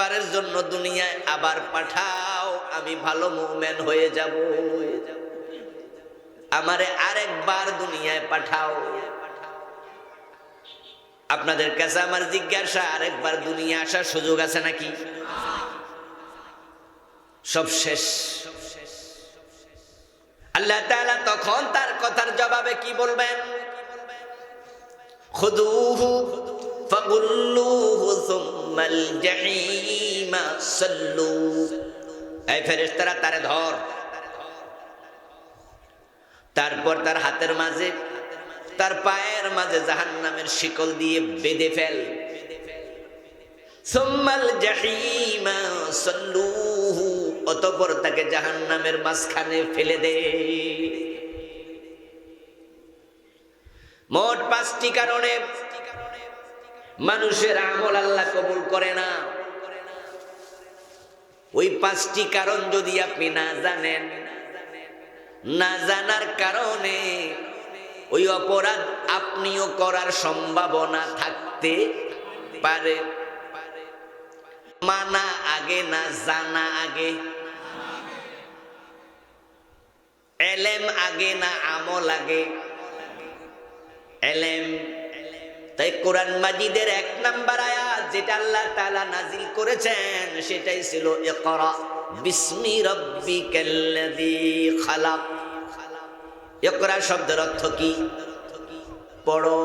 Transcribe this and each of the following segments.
একবারের জন্য দুনিয়ায় আবার পাঠাও, আমি ভালো মুমিন হয়ে যাব। আমারে আরেকবার দুনিয়ায় পাঠাও। আপনাদের কাছে আমার জিজ্ঞাসা, আরেকবার দুনিয়া আসার সুযোগ আছে নাকি? সব শেষ। আল্লাহ তাআলা তখন তার কথার জবাবে কি বলবেন? খুদুহু ফাগুল্লুহু সুম্মাল জাহিমা সাল্লু। এই ফেরেশতারা তারে ধর, তারপর তার হাতের মাঝে তার পায়ের মাঝে জাহান্নামের শিকল দিয়ে বেঁধে ফেল। সুম্মাল জাহিমা সাল্লুহু, অতঃপর তাকে জাহান্নামের মাঝখানে ফেলে দে। মোট 5টি কারণে মানুষের আমল আল্লাহ কবুল করে না। ওই 5টি কারণ যদি আপনি না জানেন, না জানার কারণে ওই অপরাধ আপনিও করার সম্ভাবনা থাকতে পারে। মানা আগে না জানা আগে, এলেম আগে না আমল আগে? এলেম। তাই কোরআন মাজিদের 1 নাম্বার আয়াত যেটা আল্লাহ তাআলা নাজিল করেছেন সেটাই ছিল ইকরা বিসমি রাব্বিকাল্লাযী খালাক। ইকরা শব্দের অর্থ কি? পড়ো,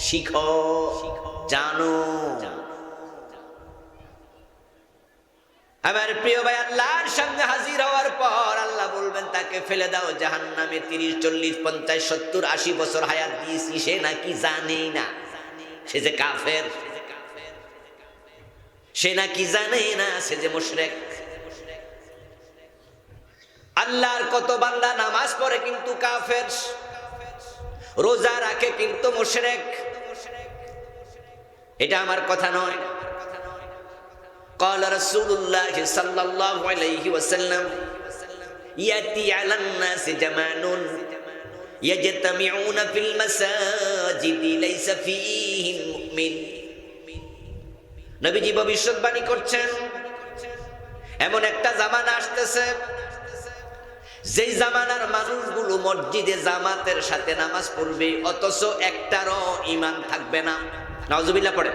শিখো, জানো। আমার প্রিয় ভাই, আল্লাহর সামনে হাজির হওয়ার পর আল্লাহ বলবেন তাকে ফেলে দাও জাহান্নামে। 30, 40, 50, 70, 80 বছর হায়াত দিয়েছি, সে নাকি জানেই না সে যে কাফের, সে নাকি জানেই না সে যে মুশরিক। আল্লাহর কত বান্দা নামাজ পড়ে কিন্তু কাফের, রোজা রাখে কিন্তু মুশরিক। এটা আমার কথা নয়। قال رسول الله صلى الله عليه وسلم يأتي على الناس زمان يجتمعون في المساجد ليس فيهم مؤمن। নবীজি ভবিষ্যৎবাণী করছেন এমন একটা জামানা আসতেছে যেই জামানার মানুষগুলো মসজিদে জামাতের সাথে নামাজ পড়বে অথচ একটারও ঈমান থাকবে না। নাউজুবিল্লাহ পড়ে।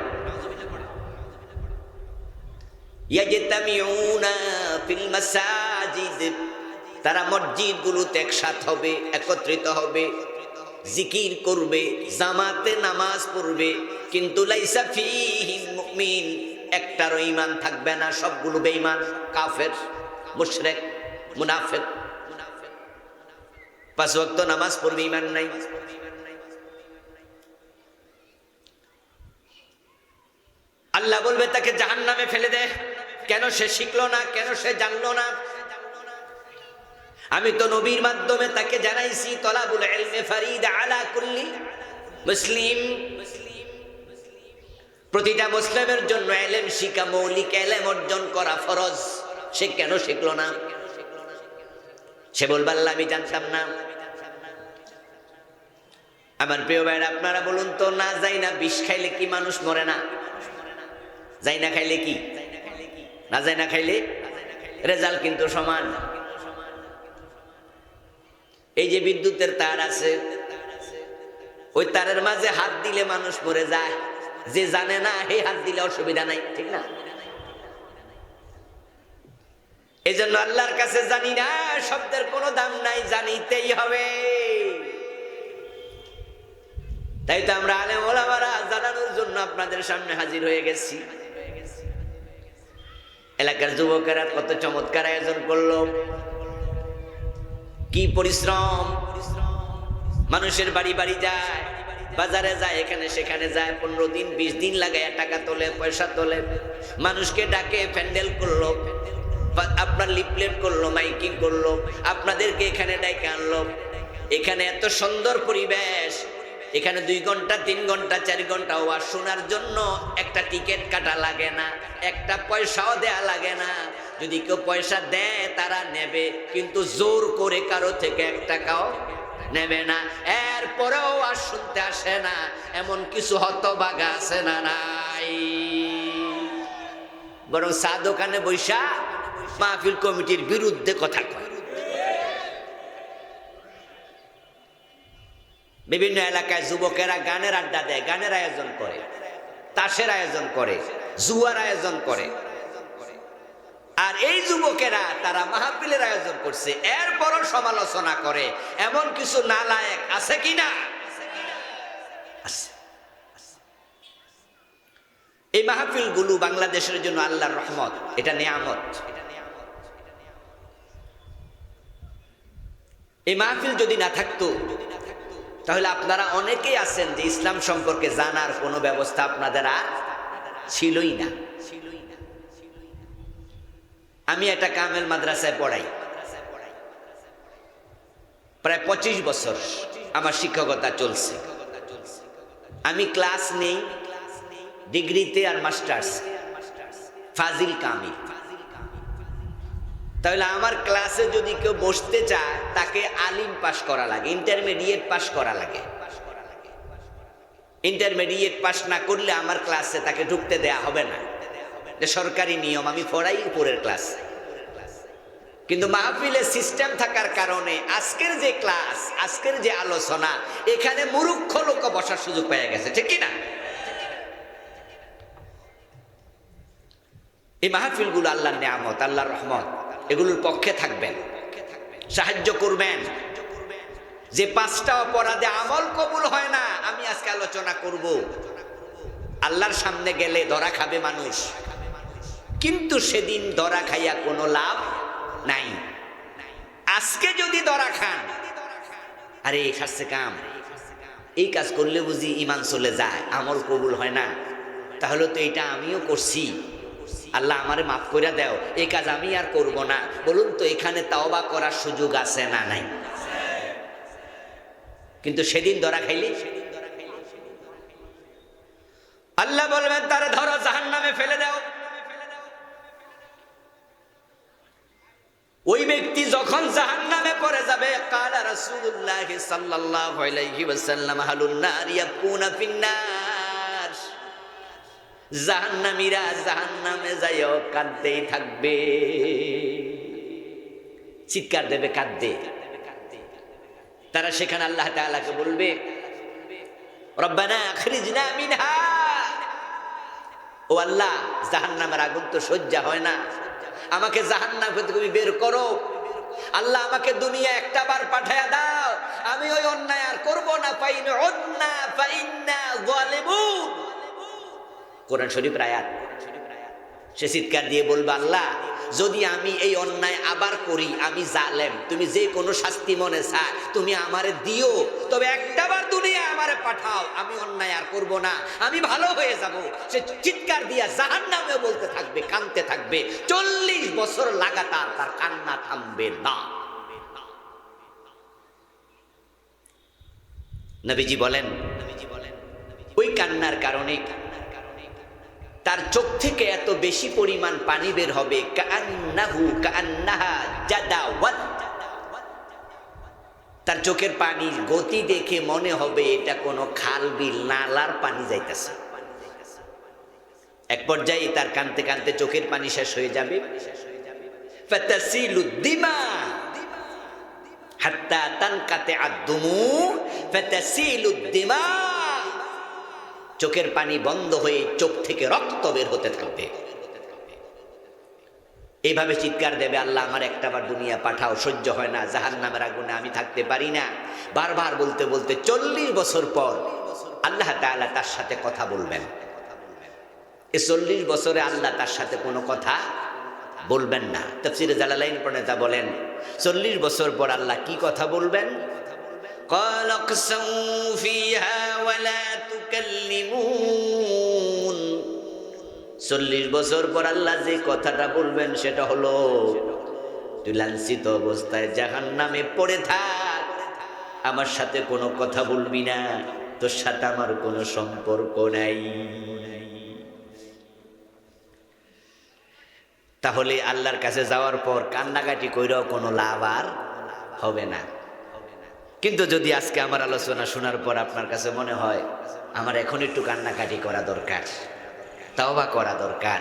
ইয়াজতামিউনা ফিল মাসাজিদ, তারা মসজিদগুলোতে একসাথে হবে, একত্রিত হবে, জিকির করবে, জামাতে নামাজ পড়বে, কিন্তু লাইসা ফীহিম মুমিন, একটারও ঈমান থাকবে না, সবগুলো বেঈমান, কাফের, মুশরিক, মুনাফিক। 5 ওয়াক্ত নামাজ পড়বে, ঈমান নাই। আল্লাহ বলবে তাকে জাহান্নামে ফেলে দে। কেন? সে শিখলো না, কেন সে জানলো না? আমি তো নবীর মাধ্যমে তাকে জানাইছি তলাবুল ইলমে ফারিদা আলা কুল্লি মুসলিম, প্রতিটা মুসলিমের জন্য ইলম শিখা, মৌলিক ইলম অর্জন করা ফরজ। সে কেন শিখলো না? সে বলবে আল্লাহ আমি জানতাম না। আমার প্রিয় ভাইরা, আপনারা বলুন তো, না যাই না বিষ খাইলে কি মানুষ মরে না? যাই না খাইলে কি? না যাই না খাইলে রেজাল্ট কিন্তু সমান। এই যে বিদ্যুতের তার আছে, ওই তারের মাঝে হাত দিলে মানুষ মরে যায়। যে জানে না হে হাত দিলে অসুবিধা নাই, ঠিক না? এই জন্য আল্লাহর কাছে জানি না শব্দের কোনো দাম নাই, জানিতেই হবে। তাই তো আমরা আলেম ওলামারা জানানোর জন্য আপনাদের সামনে হাজির হয়ে গেছি। এলাকার যুবকেরা কত চমৎকার আয়োজন করলো, কি পরিশ্রম। মানুষের বাড়ি বাড়ি যায়, বাজারে যায়, এখানে সেখানে যায়, 15 দিন 20 দিন লাগায় টাকা তোলে, পয়সা তোলে, মানুষকে ডাকে, প্যান্ডেল করলো, আপনার লিফলেট করলো, মাইকিং করলো, আপনাদেরকে এখানে ডাকে আনলো। এখানে এত সুন্দর পরিবেশ, এখানে 2 ঘন্টা 3 ঘন্টা 4 ঘন্টা ওয়াজ শোনার জন্য একটা টিকিট কাটা লাগে না, একটা পয়সাও দেয়া লাগে না। যদি কেউ পয়সা দেয় তারা নেবে, কিন্তু জোর করে কারো থেকে 1 টাকাও নেবে না। এরপরেও ওয়াজ শুনতে আসে না, এমন কিছু হতভাগা আছে না নাই? বরং চা দোকানে বৈশা মাহফিল কমিটির বিরুদ্ধে কথা কয়। বিভিন্ন এলাকায় যুবকেরা গানের আড্ডা দেয়, গানের আয়োজন করে, তাসের আয়োজন করে, জুয়ার আয়োজন করে। আর এই যুবকেরা তারা মাহফিলের আয়োজন করছে, এরপরও সমালোচনা করে। এমন কিছু নালায়েক আছে কিনা? এই মাহফিলগুলো বাংলাদেশের জন্য আল্লাহর রহমত, এটা নিয়ামত। এই মাহফিল যদি না থাকতো তাহলে আপনারা অনেকেই আছেন যে ইসলাম সম্পর্কে জানার কোনো ব্যবস্থা আপনাদের আর ছিলই না। আমি একটা কামেল মাদ্রাসায় পড়াই, প্রায় 25 বছর আমার শিক্ষকতা চলছে। আমি ক্লাস নেই ডিগ্রিতে আর মাস্টার্স, ফাজিল কামিল। তাহলে আমার ক্লাসে যদি কেউ বসতে চায় তাকে আলিম পাস করা লাগে, ইন্টারমিডিয়েট পাস করা লাগে। ইন্টারমিডিয়েট পাস না করলে আমার ক্লাসে তাকে ঢুকতে দেয়া হবে না, এটা সরকারি নিয়ম। আমি পড়াই উপরের ক্লাস। কিন্তু মাহফিলের সিস্টেম থাকার কারণে আজকের যে ক্লাস, আজকের যে আলোচনা, এখানে মূর্খ লোক বসার সুযোগ পেয়ে গেছে, ঠিক কিনা? এই মাহফিলগুলো আল্লাহর নিয়ামত, আল্লাহর রহমত। এগুলোর পক্ষে থাকবেন, সাহায্য করবেন। যে 5টা অপরাধে আমল কবুল হয় না, আমি আজকে আলোচনা করব। আল্লাহর সামনে গেলে ধরা খাবে মানুষ, কিন্তু সেদিন ধরা খাইয়া কোনো লাভ নাই। আজকে যদি ধরা খান, আরে খাচ্ছে কাম, এই কাজ করলে বুঝি ইমান চলে যায়, আমল কবুল হয় না, তাহলে তো এটা আমিও করছি, আল্লাহ আমারে মাফ করে দাও, এই কাজ আমি আর করব না। বলুন তো এখানে তাওবা করার সুযোগ আছে না নাই? কিন্তু সেদিন ধরা খাইলে আল্লাহ বলবেন তারে ধরো, জাহান্নামে ফেলে দাও। ওই ব্যক্তি যখন জাহান্নামে পড়ে যাবে, কালা রাসূলুল্লাহ সাল্লাল্লাহু আলাইহি ওয়াসাল্লাম হালুন নার ইয়াকুনা ফিন্নার, জাহান্নামীরা জাহান্নামে যাইও কাঁদতেই থাকবে, চিৎকার দেবে, কাঁদবে। তারা সেখানে আল্লাহ তাআলাকে বলবে, রব্বানা আখরিজনা মিনহা, ও আল্লাহ জাহান্নামের আগুন তো সহ্য হয় না, আমাকে জাহান্নাম থেকে তুমি বের করো। আল্লাহ আমাকে দুনিয়া একটা বার পাঠায়া দাও, আমি ওই অন্যায় আর করব না। ফাইন উদনা ফাইন্না যালিমুন, কোরআন শরীফের আয়াত। সে চিৎকার দিয়ে বলবে, আল্লাহ যদি আমি এই অন্যায় আবার করি, আমি জালেম, তুমি যে কোনো শাস্তি মনে চায় তুমি আমারে দিও, তবে একটাবার দুনিয়া আমারে পাঠাও, আমি অন্যায় আর করব না, আমি ভালো হয়ে যাব। সে চিৎকার দিয়া জাহান্নামে বলতে থাকবে, কাঁদতে থাকবে, 40 বছর লাগাতার তার কান্না থামবে না। নবীজি বলেন, ওই কান্নার কারণে তার চোখ থেকে এত বেশি পরিমাণ পানি বের হবে, কান্নাহা জাদাওয়াত, তার চোখের পানির গতি দেখে মনে হবে এটা কোনো খাল বিল নালার পানি যাইতেছে। এক পর্যায়ে তার কাঁদতে কাঁদতে চোখের পানি শেষ হয়ে যাবে। ফাতাসিলুদ দিমা হাত্তা তানকাতিআদ দুমু, ফাতাসিলুদ দিমা, চোখের পানি বন্ধ হয়ে চোখ থেকে রক্ত বের হতে থাকবে। এইভাবে চিৎকার দেবে, আল্লাহ আমার একটাবার দুনিয়া পাঠাও, সহ্য হয় না, জাহান্নামের আগুনে আমি থাকতে পারি না। বারবার বলতে বলতে 40 বছর পর আল্লাহ তাআলা তার সাথে কথা বলবেন। এই 40 বছরে আল্লাহ তার সাথে কোনো কথা বলবেন না। তাফসীরে জালালাইন প্রণেতা বলেন, 40 বছর পর আল্লাহ কি কথা বলবেন? قال اقسموا فيها ولا تكلمون, 40 বছর পর আল্লাহ যে কথাটা বলবেন সেটা হলো, তুই লাঞ্ছিত অবস্থায় জাহান্নামে পড়ে থাক, আমার সাথে কোনো কথা বলবি না, তোর সাথে আমার কোনো সম্পর্ক নাই। তাহলে আল্লাহর কাছে যাওয়ার পর কান্নাকাটি কইরাও কোনো লাভ আর হবে না। কিন্তু যদি আজকে আমার আলোচনা শোনার পর আপনার কাছে মনে হয় আমার এখন একটু কান্নাকাটি করা দরকার, তাওবা করা দরকার,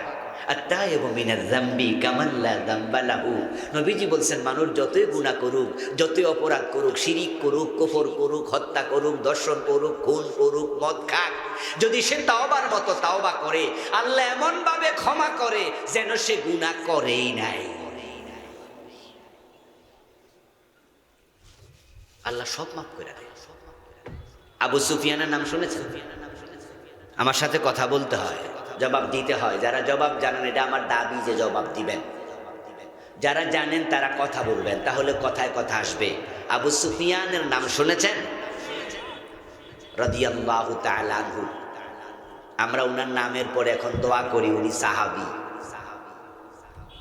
আত্তাইবু মিনাজ যামবি কামান লা যামবা লাহু। নবীজি বলছেন মানুষ যতই গুনাহ করুক, যতই অপরাধ করুক, শিরিক করুক, কুফর করুক, হত্যা করুক, দর্শন করুক, খুন করুক, মদ খাক, যদি সে তাওবার মতো তাওবা করে আল্লাহ এমন ভাবে ক্ষমা করে যেন সে গুনাহ করেই নাই। আল্লাহ সব মাফ করে দেয়। আবু সুফিয়ানের নাম শুনেছেন? আমার সাথে কথা বলতে হয়, জবাব দিতে হয়। যারা জবাব জানেন, এটা আমার দাবি যে জবাব দিবেন। যারা জানেন তারা কথা বলবেন, তাহলে কথায় কথা আসবে। আবু সুফিয়ানের নাম শুনেছেন? রাদিয়াল্লাহু তাআলা আনহু। আমরা উনার নামের পরে এখন দোয়া করি, উনি সাহাবী।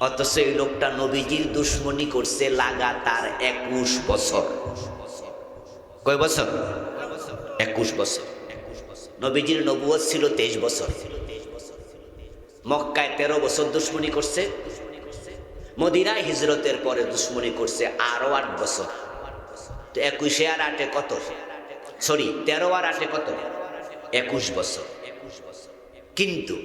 অথচ এই লোকটা নবীজির দুশমনি করছে লাগাতার 21 বছর। কয় বছর? 21 বছর। নবীজির নবুয়ত ছিল 23 বছর। মক্কায় 13 বছর দুশমনি করছে, মদিনায় হিজরতের পরে দুশমনি করছে আরো 8 বছর। তো 21 আর 8 কত? সরি, 13 আর 8 কত? 21 বছর। কিন্তু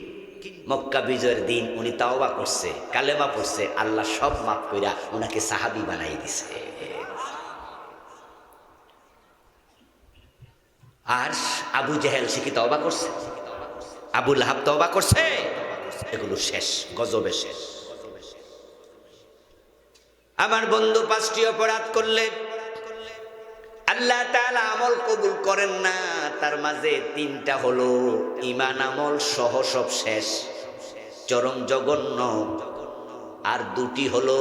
মক্কা বিজয়ের দিন উনি তাওবা করছে, কালেমা পড়ছে, আল্লাহ সব মাফ কইরা উনাকে সাহাবী বানাই দিছে। আর আবু জেহেল সে কি তওবা করছে? আবু লাহাব তওবা করছে? এগুলো শেষ, গজবে শেষ। আমার বন্ধু 5টি অপরাধ করলে আল্লাহ তাআলা আমল কবুল করেন না। তার মাঝে 3টা হলো ঈমান আমল সহ সব শেষ, চরম জঘন্য। আর 2টি হলো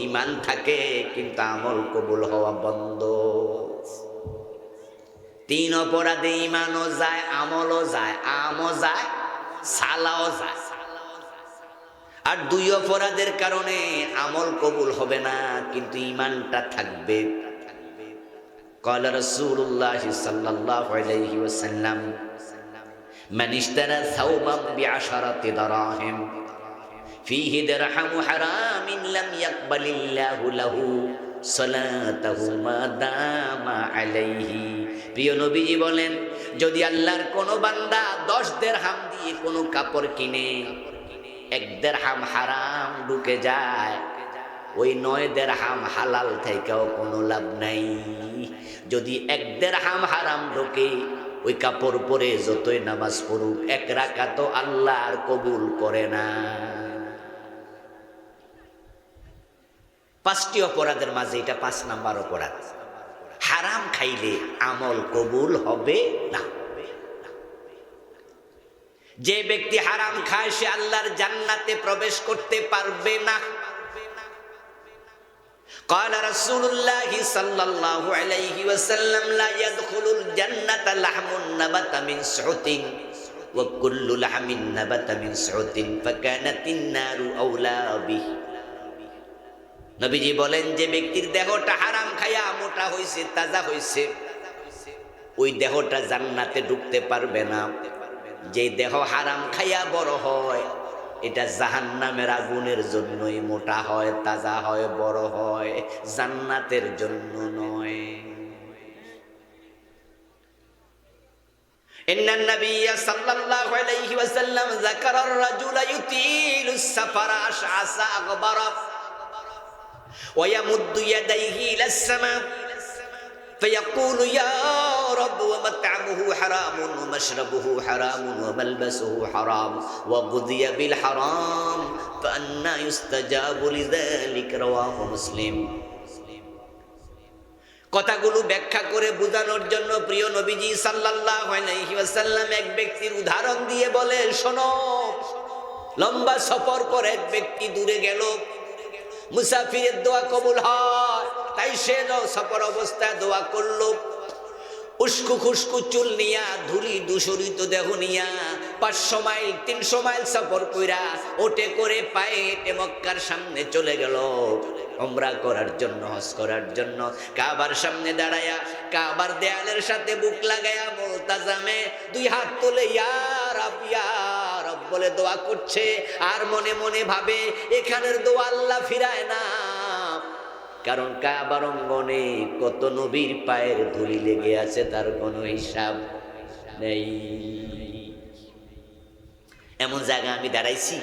ঈমান থাকে কিন্তু আমল কবুল হওয়া বন্ধ। 3 অপরাধে ঈমানও যায়, আমলও যায়, আমও যায়, সালাও যায়। আর 2 অপরাধের কারণে আমল কবুল হবে না কিন্তু ঈমানটা থাকবে। قال رسول الله صلى الله عليه وسلم من اشترى ثوبا ب10 دراهم فيه درهم حرام لم يقبل الله له صلاته ما دام عليه। প্রিয় নবীজি বলেন, যদি আল্লাহর কোন বান্দা 10 দিরহাম দিয়ে কোনো কাপড় কিনে, 1 দিরহাম হারাম ঢুকে যায়, ওই 9 দিরহাম হালাল থেকেও কোনো লাভ নাই। যদি 1 দিরহাম হারাম ঢোকে, ওই কাপড় পরে যতই নামাজ পড়ুক 1 রাকাতও আল্লাহ আর কবুল করে না। 5টি অপরাধের মাঝে এটা 5 নাম্বার অপরাধ। হারাম খাইলে আমল কবুল হবে না। যে ব্যক্তি হারাম খায় সে আল্লাহর জান্নাতে প্রবেশ করতে পারবে না। قال رسول الله صلى الله عليه وسلم لا يدخل الجنة لحم نبت من سحت وكل لحم نبت من سحت فكانت النار أولى به। নবীজি বলেন, যে ব্যক্তির দেহটা হারাম খায়া মোটা হইছে, তাজা হইছে, ওই দেহটা জান্নাতে ঢুকতে পারবে না। যে দেহ হারাম খায়া বড় হয়, এটা জাহান্নামের আগুনের জন্যই মোটা হয়, তাজা হয়, বড় হয়, জান্নাতের জন্য নয়। ইন্নান নাবিয়্যা সাল্লাল্লাহু আলাইহি ওয়াসাল্লাম যাকারা আর-রাজুলা ইউতিলুস সাফারা আশআসা আগবারা ওয়া ইয়ামুদ্দু ইয়াদাইহি ইলাস সামা فيقول يا رب ومطعمه حرام ومشربه حرام وملبسه حرام وغذي بالحرام فأنى يستجاب لذلك رواه مسلم। কথাগুলো ব্যাখ্যা করে বোঝানোর জন্য প্রিয় নবীজি সাল্লাল্লাহু আলাইহি ওয়াসাল্লাম এক ব্যক্তির উদাহরণ দিয়ে বলে, শোনো, লম্বা সফর করে এক ব্যক্তি দূরে গেল, মুসাফিরের দোয়া কবুল হয়, তাই সে সফর অবস্থায় দোয়া করলো। উস্কু খুস্কু চুল নিয়া, ধুলি দূষরিত দেহ নিয়া 500 মাইল 300 মাইল সফর কইরা ওটে করে পায়ে হেঁটে মক্কার সামনে চলে গেল উমরা করার জন্য, হজ করার জন্য। কাবার সামনে দাঁড়ায়া কাবার দেয়ালের সাথে বুক লাগায়া মুলতাজামে 2 হাত তুলে ইয়া রাব ইয়া রব বলে দোয়া করছে। আর মনে মনে ভাবে, এখানের দোয়া আল্লাহ ফিরায় না, কারণ কাবার অঙ্গনে কত নবীর পায়ের ধুলি লেগে আছে তার কোনো হিসাব নেই। এমন জায়গা আমি দাঁড়াইছি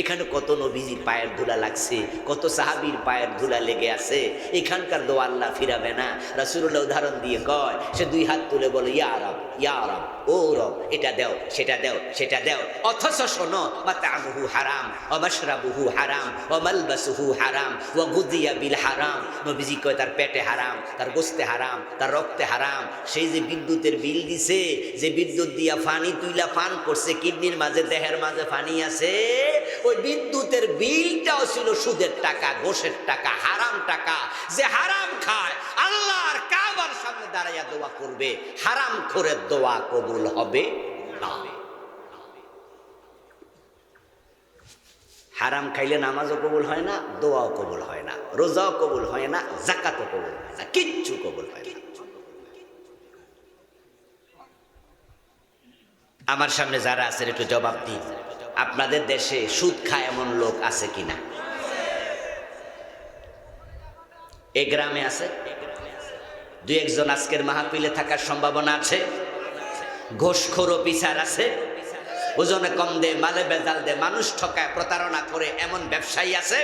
এখানে কত নবীজির পায়ের ধুলা লাগছে, কত সাহাবীর পায়ের ধুলা লেগে আছে। এখানকার দোয়া আল্লাহ ফিরাবে না। রাসূলুল্লাহ উদাহরণ দিয়ে কয়, সে দুই হাত তুলে বলে ইয়া রব, ইয়া রব, ও রব, এটা দেও, সেটা দেও, সেটা দেও। অথচ শোনো, মাতামুহু হারাম, ওয়া মাশরাবুহু হারাম, ওয়া মালবাসুহু হারাম, ওয়া গুযিয়া বিল হারাম। নবীজি কয় তার পেটে হারাম, তার গোশতে হারাম, তার রক্তে হারাম। সেই যে বিদ্যুতের বিল দিছে, যে বিদ্যুৎ দিয়া পানি তুইলা পান করছে, কিডনির মাঝে দেহের মাঝে পানি আছে, ওই বিদ্যুতের বিলটাও ছিল সুদের টাকা, ঘোষের টাকা, হারাম টাকা। যে হারাম খায় আল্লাহর কাবার সামনে দাঁড়াইয়া দোয়া করবে, হারাম খোরের দোয়া কবুল হবে না। হারাম খাইলে নামাজও কবুল হয় না, দোয়াও কবুল হয় না, রোজাও কবুল হয় না, যাকাতও কবুল হয় না, কিচ্ছু কবুল হয় না। আমার সামনে যারা আছেন একটু জবাব দিন, আপনাদের দেশে সুদ খায় এমন লোক আছে কিনা? এই গ্রামে আছে, দুই একজন আজকের মাহফিলে থাকার সম্ভাবনা আছে। ঘোষখোর অফিসার আছে, ওজনে কম দে, মালে বেজাল দে, মানুষ ঠকায়, প্রতারণা করে এমন ব্যবসায়ী আছে।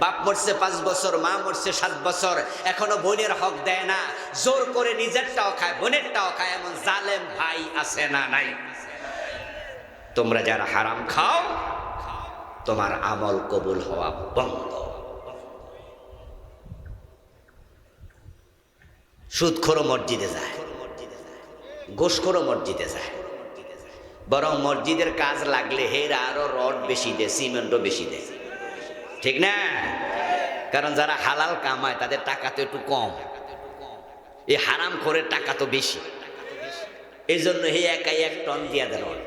বাপ মরছে 5 বছর, মা মরছে 7 বছর, এখনো বোনের হক দেয় না, জোর করে নিজেরটাও খায়, বোনেরটাও খায়, এমন জালেম ভাই আছে না নাই? তোমরা যারা হারাম খাও, তোমার আমল কবুল হওয়া বন্ধ। সুদখোরও মসজিদে যায়, ঘোষখোরও মসজিদে যায়, বরং মসজিদের কাজ লাগলে হেরা আরো রড বেশি দেয়, সিমেন্টও বেশি দেয়, ঠিক না? কারণ যারা হালাল কামায় তাদের টাকা তো একটু কম, এই হারাম করে টাকা তো বেশি। এই জন্য হে একাই 1 টন দিয়া দেয় রড,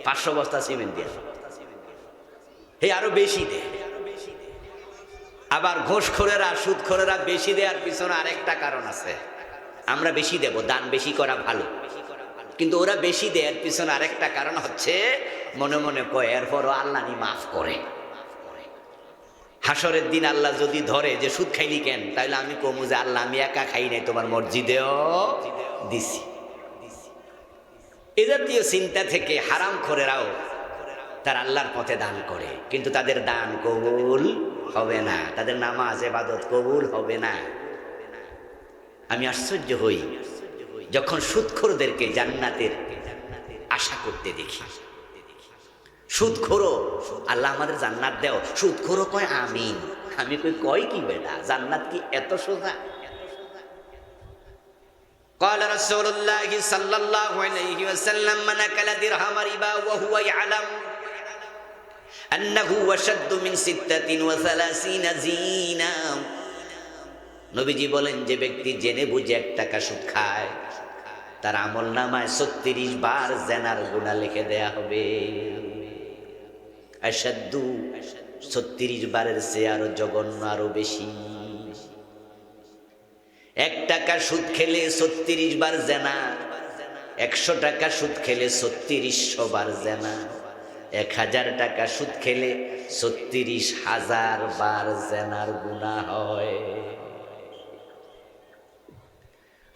500 বস্তা সিমেন্ট দিয়ে, হে আরো বেশি দেয়। আবার ঘোষখোরেরা, সুদখোরেরা বেশি দেওয়ার পিছনে আরেকটা কারণ আছে। আমরা বেশি দেব, দান বেশি করা ভালো, কিন্তু ওরা বেশি দেওয়ার পিছনে আরেকটা কারণ হচ্ছে মনে মনে কয় এরপরও আল্লাহ নি মাফ করে। হাসরের দিন আল্লাহ যদি ধরে যে সুদ খাইলি কেন, তাহলে আমি কমু যে আল্লাহ আমি একা খাই নাই, তোমার মসজিদেও দিছি। এ জাতীয় চিন্তা থেকে হারাম খোরেরাও তার আল্লাহর পথে দান করে, কিন্তু তাদের দান কবুল হবে না, তাদের নামাজ ইবাদত কবুল হবে না। আমি আশ্চর্য হই যখন সুদখোরদেরকে জান্নাতের আশা করতে দেখি। সুদখোরও আল্লাহ আমাদের জান্নাত দেও, সুদখোরও কয় আমিন। আমি কই কি বেটা, জান্নাত কি এত সোজা? قال رسول الله صلى الله عليه وسلم من أكل درهم ربا وهو يعلم أنه أشد من 36 زينا। নবীজি বলেন, যে ব্যক্তি জেনে বুঝে 1 টাকা সুদ খায়, তার আমল নামায় 36 বার জেনার গুনাহ লিখে দেয়া হবে। আশাদ্দু, 36 বারের চেয়ে আরো জঘন্য, আরো বেশি। 1 টাকা সুদ খেলে 36 বার জেনা, 100 টাকা সুদ খেলে 3600 বার জেনা, 1000 টাকা সুদ খেলে 36,000 বার জেনার গুনাহ হয়।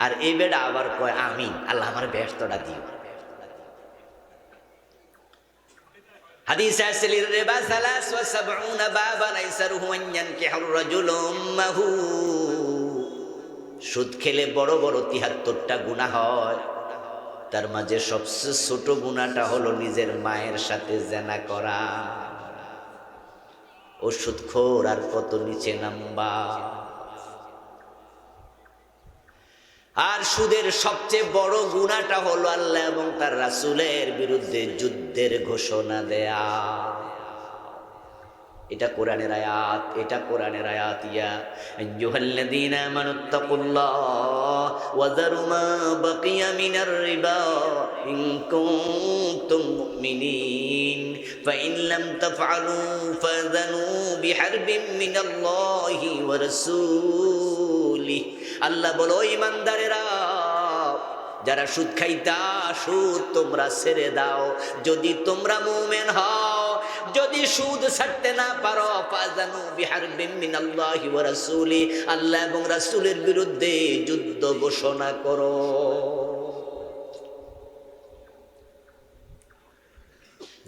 আর এই বেড়া আবার কয় আমিন, আল্লাহ আমার ব্যস্তটা দিও। হাদিসে আছে রিবা 73 বাবান আইসারুহু আন ইয়ানকিহুর রাজুলু উম্মাহু। সুদ খেলে বড় বড় 73টা গুনাহ হয়, তার মাঝে সবচেয়ে ছোট গুনাহটা হলো নিজের মায়ের সাথে জিনা করা। ও সুদখোর আর কত নিচে নামবা। আর সুদের সবচেয়ে বড় গুনাহটা হলো আল্লাহ এবং তার রাসূলের বিরুদ্ধে যুদ্ধের ঘোষণা দেয়া। এটা কোরআনের আয়াত, এটা কোরআনের আয়াত। ইয়া আইয়ুহাল্লাযীনা আমানুত্তাকুল্লাহ ওয়া যারু মা বাকিয়া মিনার রিবা ইন কুনতুম মুমিনিন ফাইন লাম তাফআলু ফাযানু বিহারবিন মিনাল্লাহি ওয়া রাসূলিহি। আল্লাহ বলো, ঈমানদারেরা, যারা সুদ খাইতা, সুদ তোমরা ছেড়ে দাও যদি তোমরা মুমিন হও। যদি সুদ ছাড়তে না পারো, ফাযানু বিহারবিন মিনাল্লাহি ওয়া রাসূলি, আল্লাহ এবং রাসূলের বিরুদ্ধে যুদ্ধ ঘোষণা করো।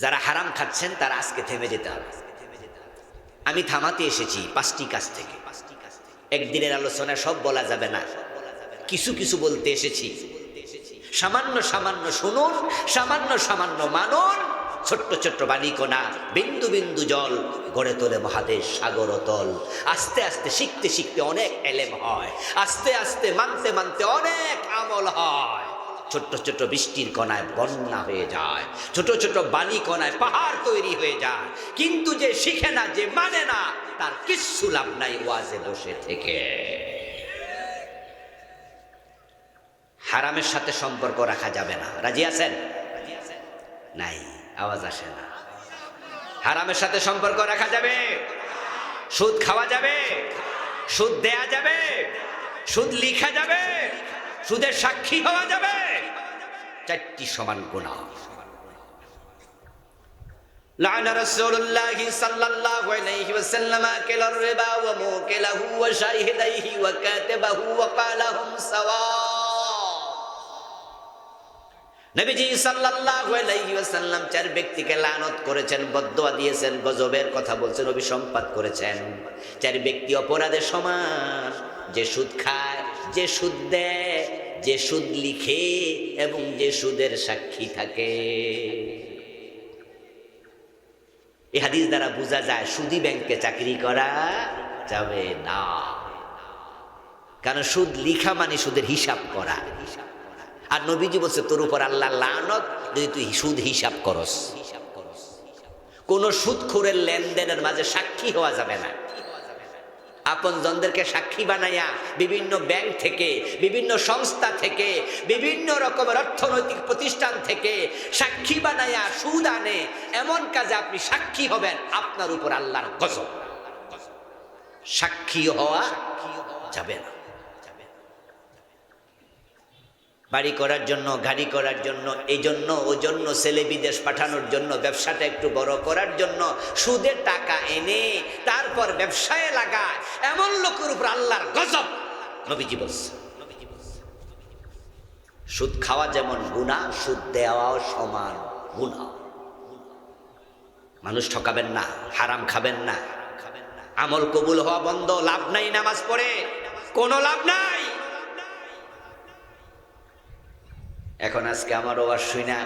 যারা হারাম খাচ্ছেন তারা আজকে থেমে যেতে হবে। আমি থামাতে এসেছি 5টি কাজ থেকে। একদিনের আলোচনা সব বলা যাবে না, কিছু কিছু বলতে এসেছি। সামান্য সামান্য শুনুন, সামান্য সামান্য মানুন। ছোট্ট ছোট্ট বালিকণা, বিন্দু বিন্দু জল গড়ে তোলে মহাদেশ সাগর তল। আস্তে আস্তে শিখতে শিখতে অনেক এলেম হয়, আস্তে আস্তে মানতে মানতে অনেক আমল হয়। ছোট্ট ছোট্ট বৃষ্টির কণায় বন্যা হয়ে যায়, ছোট ছোট বালি কণায় পাহাড় তৈরি হয়ে যায়। কিন্তু যে শিখে না, যে মানে না, তার কিচ্ছু লাভ নাই ওয়াজে বসে থেকে। হারামের সাথে সম্পর্ক রাখা যাবে না। রাজি আছেন? নাই, আওয়াজ আসে না। হারামের সাথে সম্পর্ক রাখা যাবে, সুদ খাওয়া যাবে, সুদ দেয়া যাবে, সুদ লিখা যাবে, সুদের সাক্ষী হওয়া যাবে। 4টি সমান গুনাহ। লা'না রাসূলুল্লাহি সাল্লাল্লাহু আলাইহি ওয়াসাল্লাম আকিলার রিবা ওয়া মুকিলাহু ওয়া শাহিদাইহি ওয়া কাতাবাহু ওয়া ক্বালাহুম সাওয়া। নবীজি সাল্লাল্লাহু আলাইহি ওয়াসাল্লাম 4 ব্যক্তিকে লানত করেছেন, বদদুয়া দিয়েছেন, গজবের কথা বলছেন, অভিসম্পাত করেছেন। 4 ব্যক্তি অপরাধে সমান। যে সুদ খায়, যে সুদ দেয়, যে সুদ লিখে এবং যে সুদের সাক্ষী থাকে। এই হাদিস দ্বারা বোঝা যায় সুদী ব্যাংকে চাকরি করা যাবে না। কারণ সুদ লিখা মানে সুদের হিসাব করা। আর নবীজি বলছে তোর উপর আল্লাহ লানত যদি তুই সুদ হিসাব করস। কোন সুদখোরের লেনদেনের মাঝে সাক্ষী হওয়া যাবে না। আপন জনদেরকে সাক্ষী বানাইয়া বিভিন্ন ব্যাংক থেকে, বিভিন্ন সংস্থা থেকে, বিভিন্ন রকমের অর্থনৈতিক প্রতিষ্ঠান থেকে সাক্ষী বানাইয়া সুদ আনে, এমন কাজে আপনি সাক্ষী হবেন, আপনার উপর আল্লাহর গজব। সাক্ষী হওয়া যাবে না। বাড়ি করার জন্য, গাড়ি করার জন্য, এই জন্য ও জন্য, ছেলে বিদেশ পাঠানোর জন্য, ব্যবসাটা একটু বড় করার জন্য সুদের টাকা এনে তারপর ব্যবসায় লাগায়, এমন লোকের উপর আল্লাহর গজব। নবীজি বলছে সুদ খাওয়া যেমন গুনাহ, সুদ দেওয়াও সমান গুনাহ। মানুষ ঠকাবেন না, হারাম খাবেন না। আমল কবুল হওয়া বন্ধ, লাভ নাই নামাজ পড়ে, কোনো লাভ নাই। এখন আজকে আমার ওয়াজ শুনা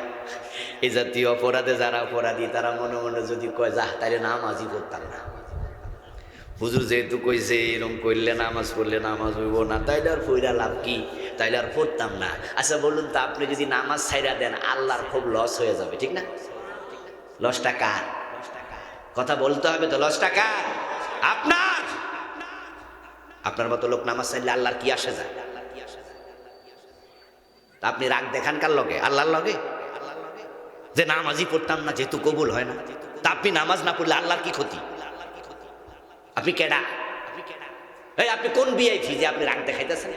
এই জাতীয় অপরাধে যারা অপরাধী তারা মনে মনে যদি কয় যা তাইলে নামাজই পড়তাম না, হুজুর যেহেতু কইছে এরকম করলে নামাজ পড়লে নামাজ হইব না, তাইলে আর পড়া লাভ কি, তাইলে আর পড়তাম না। আচ্ছা বলুন তো, আপনি যদি নামাজ ছাইরা দেন আল্লাহর খুব লস হয়ে যাবে, ঠিক না? লসটা কার? কথা বলতে হবে তো, লসটা কার? আপনার। আপনার মতো লোক নামাজ ছাইলে আল্লাহর কি আসে যায়? আপনি রাগ দেখান কার লগে? আল্লাহর লগে। যে নামাজই পড়তাম না যেহেতু কবুল হয় না, তা আপনি নামাজ না পড়লে আল্লাহর কি ক্ষতি? আপনি কেডা? এই আপনি কোন ভিআইপি যে আপনি রাগ দেখাইতেছেন?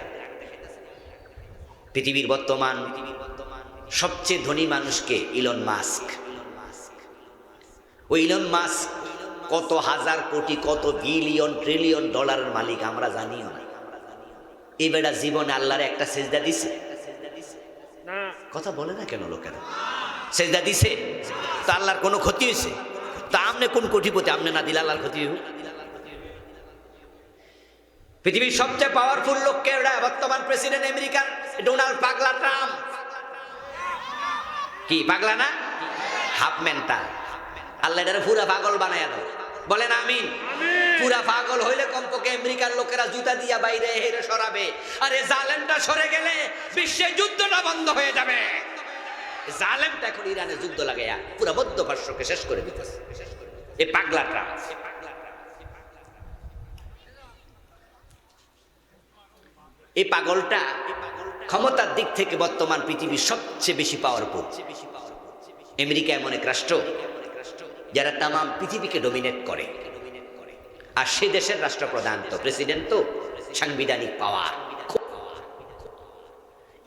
পৃথিবীর বর্তমান সবচেয়ে ধনী মানুষকে ইলন মাস্ক। ওই ইলন মাস্ক কত হাজার কোটি, কত বিলিয়ন ট্রিলিয়ন ডলারের মালিক আমরা জানিও না। এই বেটা জীবনে আল্লাহর একটা সেজদা দিছে? কথা বলে না কেন লোকেরা? সেজদা দিছে তা আল্লাহর কোনো ক্ষতি হয়েছে? তা আমনে কোন কোটিপতি, আমনে না দিলে আল্লাহর ক্ষতি হোক? পৃথিবীর সবচেয়ে পাওয়ারফুল লোককে বর্তমান প্রেসিডেন্ট আমেরিকার ডোনাল্ড পাগলা ট্রাম্প। কি পাগলা না? Half mental. আল্লাহ এটারে পুরা পাগল বানায় দাও, বলেন আমিন। পুরা পাগল হইলে কমপক্ষে আমেরিকার লোকেরা জুতা দিয়া বাইরে হেরে সরাবে, আর এই জালেমটা সরে গেলে বিশ্বে যুদ্ধটা বন্ধ হয়ে যাবে। জালেমটা এখন ইরানে যুদ্ধ লাগাইয়া পুরা মধ্য পার্শ্বকে শেষ করে দিতেছে এই পাগলা ট্রাম্প। এই পাগলটা ক্ষমতার দিক থেকে বর্তমান পৃথিবীর সবচেয়ে বেশি পাওয়ারফুল। আমেরিকা এমন এক রাষ্ট্র যারা তামাম পৃথিবীকে ডমিনেট করে, আর সে দেশের রাষ্ট্রপ্রধান তো প্রেসিডেন্ট, তো সাংবিধানিক পাওয়ার।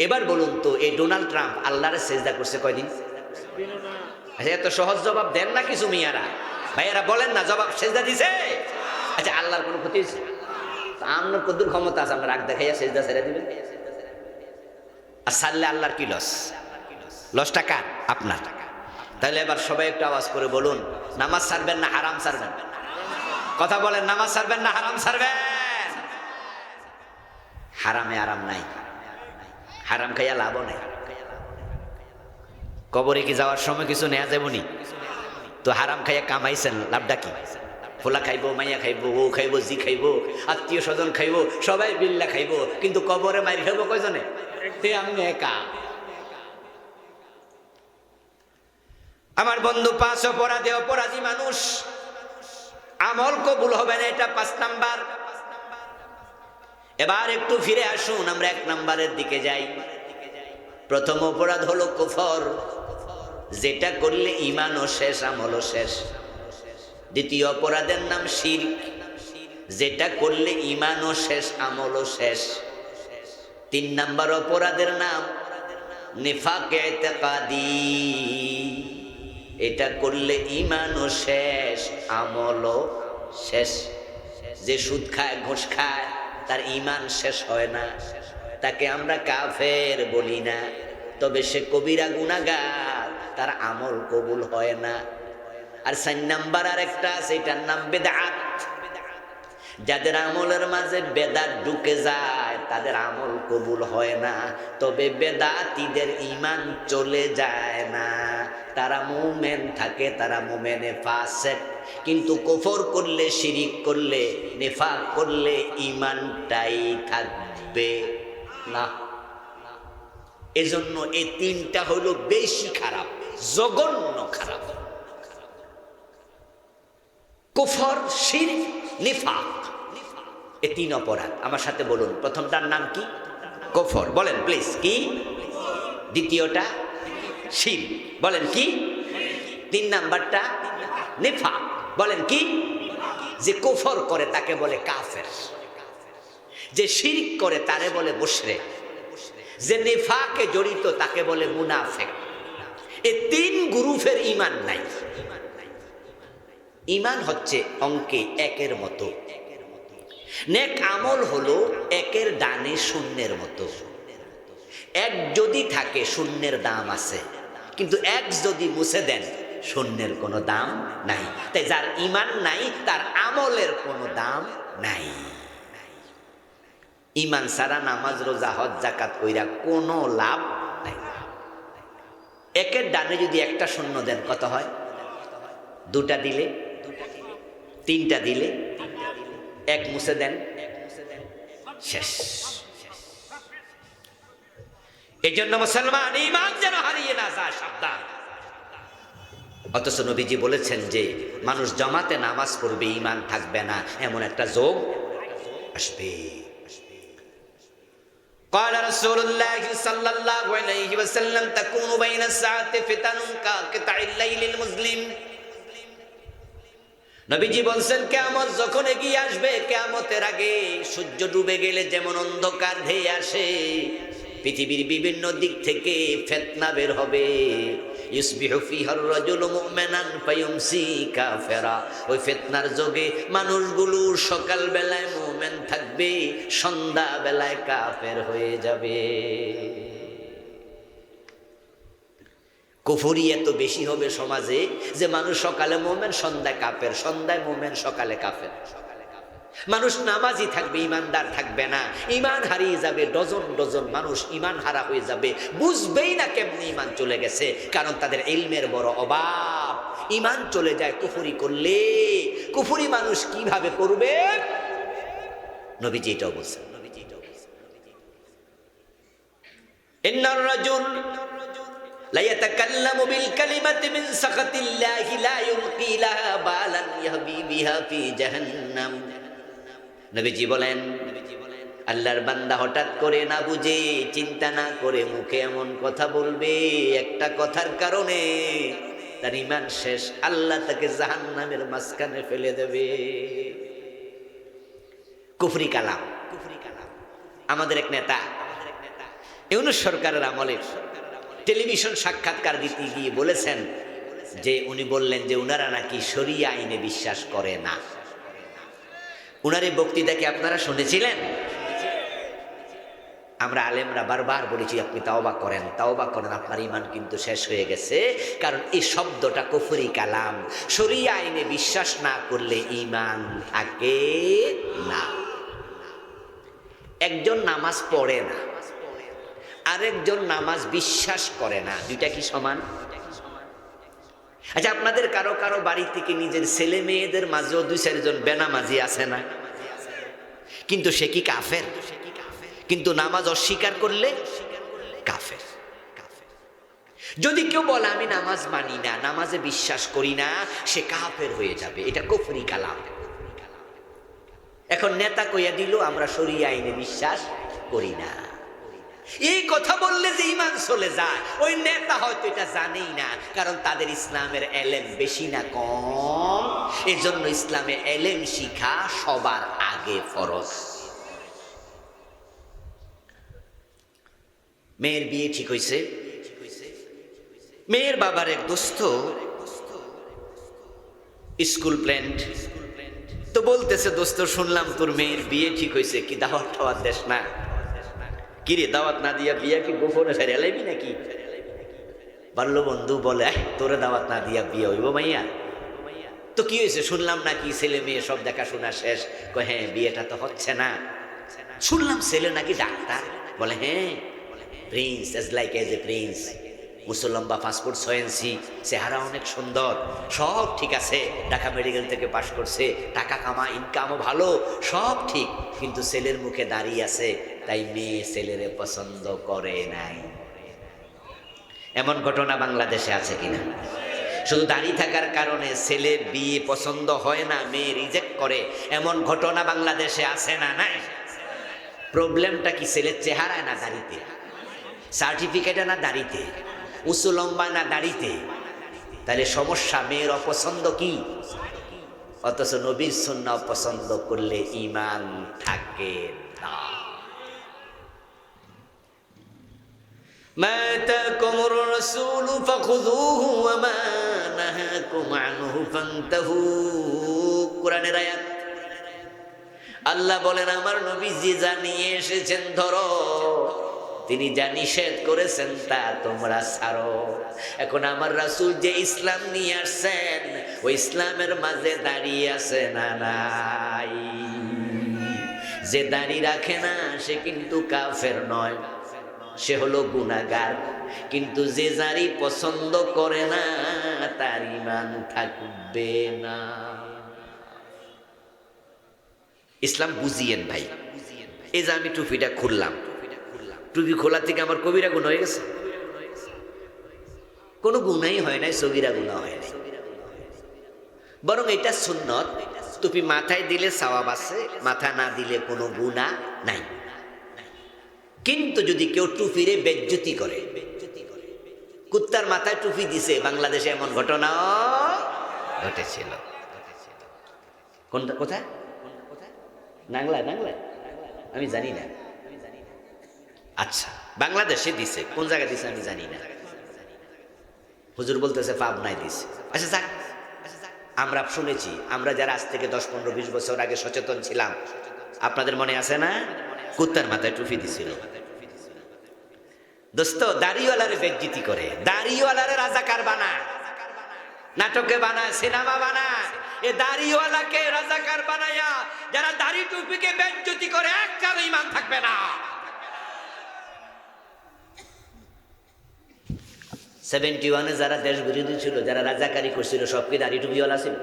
এবার বলুন তো, এই ডোনাল্ড ট্রাম্প আল্লাহরে সেজদা করছে কয়দিন? আচ্ছা এত সহজ জবাব দেন না কিছু মিয়ারা, ভাইয়ারা বলেন না, জবাব সেজদা দিছে? আচ্ছা আল্লাহর কোনো ক্ষতি হয়েছে? আপনার কদ্দুর ক্ষমতা আছে আমরা রাগ দেখাইয়া সেজদা ছেড়ে দিবেন? আর সারলে আল্লাহর কি লস? লসটা কার? আপনার। তাহলে এবার সবাই একটু আওয়াজ করে বলুন, নামাজ ছাড়বেন না হারাম ছাড়বেন? কথা বলেন, নামাজ ছাড়বেন না হারাম ছাড়বেন? হারামে আরাম নাই, হারাম খাইয়া লাভও নাই। কবরে কি যাওয়ার সময় কিছু নেওয়া যাবনি? তো হারাম খাইয়া কামাইছেন, লাভটা কি? ফোলা খাইবো, মাইয়া খাইবো, ও খাইবো, জি খাইবো, আত্মীয় স্বজন খাইবো, সবাই বিল্লা খাইবো, কিন্তু কবরে মারি খাইবো কয়জনে? আমি একা। আমার বন্ধু, 5 অপরাধী মানুষ, আমল কবুল হবে না, এটা 5 নাম্বার। এবার একটু ফিরে আসুন, আমরা 1 নাম্বারের দিকে যাই। প্রথম অপরাধ হলো কুফর, যেটা করলে ঈমানও শেষ, আমলও শেষ। দ্বিতীয় অপরাধের নাম শিরক, যেটা করলে ঈমানও শেষ, আমলও শেষ। 3 নাম্বার অপরাধের নাম নিফাক ইতিকাদি, এটা করলে ঈমানও শেষ, আমলও শেষ। যে সুদ খায়, ঘুষ খায়, তার ঈমান শেষ হয় না, তাকে আমরা কাফের বলি না, তবে সে কবিরা গুনাহগার, তার আমল কবুল হয় না। আর 4 নাম্বার আরেকটা আছে, এটার নাম বেদাত। যাদের আমলের মাঝে বেদাত ঢুকে যায়, তাদের আমল কবুল হয় না, তবে বেদাতীদের ঈমান চলে যায় না, তারা মুমিন থাকে, তারা মুমিনে ফাসিক। কিন্তু কুফর করলে, শিরিক করলে, নিফাক করলে ঈমানটাই থাকবে না। এজন্য এই 3টা হলো বেশি খারাপ, জঘন্য খারাপ। কুফর, শিরক, নিফাক, এই 3 অপরাধ। আমার সাথে বলুন, প্রথমটার নাম কি? কুফর। বলেন প্লিজ, কি? দ্বিতীয়টা শিরক, বলেন কি? 3 নাম্বারটা নিফাক, বলেন কি? যে কুফর করে তাকে বলে কাফের, যে শিরক করে তারে বলে মুশরিক, যে নিফাকে জড়িত তাকে বলে মুনাফিক। এই 3 গ্রুপের ঈমান নাই। ঈমান হচ্ছে অঙ্কে 1-এর মতো, নেক আমল হলো 1-এর ডানে শূন্যের মতো। 1 যদি থাকে, শূন্যের দাম আছে, কিন্তু 1 যদি মুছে দেন, শূন্যের কোনো দাম নাই। তাই যার ঈমান নাই, তার আমলের কোনো দাম নাই। ঈমান ছাড়া নামাজ, রোজা, হজ, যাকাত কইরা কোনো লাভ নাই। 1-এর ডানে যদি একটা শূন্য দেন, কত হয়? 2টা দিলে, 3টা দিলে, 1 মুছে দেন, শেষ। এই জন্য মুসলমান ঈমান যেন হারিয়ে না যায়, সাবধান। অথচ নবীজি বলেছেন যে মানুষ জামাতে নামাজ পড়বে, ঈমান থাকবে না, এমন একটা যোগ আসবে। قال رسول الله صلى الله عليه وسلم تكون بين الساعة فتن كقطع الليل المظلم। নবীজি বলছেন, কিয়ামত যখন এগিয়ে আসবে, কিয়ামতের আগে সূর্য ডুবে গেলে যেমন অন্ধকার ধেয়ে আসে, পৃথিবীর বিভিন্ন দিক থেকে ফিতনা বের হবে। ইউসবিহু ফিহার রাজুলু মুমিনান ফায়ুমসি কাফিরা। ওই ফিতনার যোগে মানুষগুলো সকাল বেলায় মুমিন থাকবে, সন্ধ্যা বেলায় কাফের হয়ে যাবে। কুফরি এত বেশি হবে সমাজে যে মানুষ সকালে মুমিন, সন্ধ্যায় কাফের, সন্ধ্যায় মুমিন, সকালে কাফের। মানুষ নামাজি থাকবে, ইমানদার থাকবে না, ঈমান হারিয়ে যাবে। ডজন ডজন মানুষ ঈমান হারা হয়ে যাবে, বুঝবেই না কেমনি ঈমান চলে গেছে, কারণ তাদের ইলমের বড় অভাব। ঈমান চলে যায় কুফরি করলে। কুফরি মানুষ কিভাবে করবে? নবীজি এটাও বলছেন, ইন্নার রাজুল লা ইয়াতাকাল্লামু বিল কালিমাতি মিন সাখাতিল্লাহি লা ইউলকি লাহা বালান ইয়াহবি বিহা ফি জাহান্নাম। নবীজি বলেন, আল্লাহর বান্দা হঠাৎ করে না বুঝে, চিন্তা না করে মুখে এমন কথা বলবে, একটা কথার কারণে তার ঈমান শেষ, আল্লাহ তাকে জাহান্নামের মাঝখানে ফেলে দেবে। কুফরি কালাম। আমাদের এক নেতা ইউনূস সরকারের আমলে টেলিভিশন সাক্ষাৎকার দিতে গিয়ে বলেছেন যে, উনি বললেন যে উনারা নাকি শরিয়া আইনে বিশ্বাস করে না। উনার এই বক্তৃতা কি আপনারা শুনেছিলেন? আমরা আলেমরা বারবার বলেছি আপনি তাওবা করেন, তাওবা করেন, আপনার ঈমান কিন্তু শেষ হয়ে গেছে। কারণ এই শব্দটা কুফরি কালাম, শরিয়া আইনে বিশ্বাস না করলে ঈমান থাকে না। একজন নামাজ পড়ে না, আরেকজন নামাজ বিশ্বাস করে না, দুইটা কি সমান? আচ্ছা, আপনাদের কারো কারো বাড়ি থেকে নিজের ছেলে মেয়েদের মাঝেও 2-4 জন বেনামাজি আছে না? কিন্তু সে কি কাফের? কিন্তু নামাজ অস্বীকার করলে কাফের। যদি কেউ বলে আমি নামাজ মানি না, নামাজে বিশ্বাস করি না, সে কাফের হয়ে যাবে। এটা কুফরি কালাম। এখন নেতা কইয়া দিল আমরা শরিয়া আইনে বিশ্বাস করি না, এই কথা বললে যে ঈমান চলে যায়, ওই নেতা হয়তো এটা জানেই না। কারণ তাদের ইসলামের এলেম বেশি না কম, এজন্য ইসলামে এলেম শিখা সবার আগে ফরজ। মেয়ের বিয়ে ঠিক হয়েছে, মেয়ের বাবার এক দোস্ত স্কুল ফ্রেন্ড তো বলতেছে, দোস্ত শুনলাম তোর মেয়ের বিয়ে ঠিক হয়েছে, কি দাওয়াত টাওয়াত দেশ না? কিরে দাওয়াত না দিয়া বিয়া কি গোপনে ফেরে লাইবি নাকি? বাল্য বন্ধু বলে তোরে দাওয়াত না দিয়া বিয়ে হইব মাইয়া? তো কি হয়েছে শুনলাম নাকি ছেলে মেয়ে সব দেখাশোনা শেষ? কয় হ্যাঁ, বিয়েটা তো হচ্ছে না। শুনলাম ছেলে নাকি ডাক্তার। বলে হ্যাঁ, prince, as like as a prince, মুসলম্বা, পাসপোর্ট 6 ইঞ্চি, চেহারা অনেক সুন্দর, সব ঠিক আছে, ঢাকা মেডিকেল থেকে পাশ করছে, টাকা কামা, ইনকামও ভালো, সব ঠিক, কিন্তু ছেলের মুখে দাঁড়িয়ে আছে, তাই মেয়ে ছেলেরে পছন্দ করে নাই। এমন ঘটনা বাংলাদেশে আছে কিনা? শুধু দাঁড়িয়ে থাকার কারণে ছেলের বিয়ে পছন্দ হয় না, মেয়ে রিজেক্ট করে, এমন ঘটনা বাংলাদেশে আছে না? নাই। প্রবলেমটা কি ছেলের চেহারায় না দাঁড়িতে? সার্টিফিকেটে না দাঁড়িতে? উঁচু লম্বা না দাঁড়িতে? তাহলে সমস্যা মেয়ের অপছন্দ কি? অথচ নবীর সুন্নাহ পছন্দ করলে ঈমান থাকে না। মা আতাকুমুর রাসূলু ফাখুযুহু ওয়া মা নাহাকুম আনহু ফান্তাহু। কোরআনের আয়াত। আল্লাহ বলেন আমার নবী যে যা নিয়ে এসেছেন ধরো, তিনি যা নিষেধ করেছেন তা তোমরা ছাড়ো। এখন আমার রাসূল যে ইসলাম নিয়ে আসছেন, ওই ইসলামের মাঝে দাঁড়িয়ে আছে না নাই? যে দাঁড়িয়ে রাখে না সে কিন্তু কাফের নয়, সে হলো গুনাহগার। কিন্তু যে দাঁড়ি পছন্দ করে না তার ঈমান থাকবে না। ইসলাম বুঝিয়েন ভাই। এই যে আমি টুপিটা খুললাম, টুপি খোলা থেকে আমার কবিরা গুনাহ হয়ে গেছে? কোনো গুনাহই হয় নাই, সগীরা গুনাহ হয় নাই। বরং এটা সুন্নত, টুপি মাথায় দিলে সওয়াব আছে, মাথা না দিলে কোনো গুনাহ নাই। কিন্তু যদি কেউ টুপিরে বেজ্জতি করে, কুত্তার মাথায় টুপি দিছে, বাংলাদেশে এমন ঘটনা ঘটেছিল। কোনটা? কোথায়? নাংলায়? নাংলায় আমি জানি না। আচ্ছা, বাংলাদেশে দিছে, কোন জায়গায় দিছে আমি জানি না। হুজুর বলতেছে পাবনায় দিছে। আচ্ছা যাক, আমরা শুনেছি, আমরা যারা আজ থেকে 10, 15, 20 বছর আগে সচেতন ছিলাম, আপনাদের মনে আছে না? কুত্তার মাথায় টুপি দিছিল। দোস্ত, দাড়িওয়ালারে বেজ্জতি করে, দাড়িওয়ালারে রাজাকার বানায়, নাটকে বানায়, সিনেমা বানায়। এ দাড়িওয়ালাকে রাজাকার বানায়া যারা দাড়ি টুপিকে বেজ্জতি করে, একটারও ঈমান থাকবে না। 71-এ যারা দেশ বিরোধী ছিল, যারা রাজাকারি করছিল, সব কি দাড়ি টুপিওয়ালা ছিল?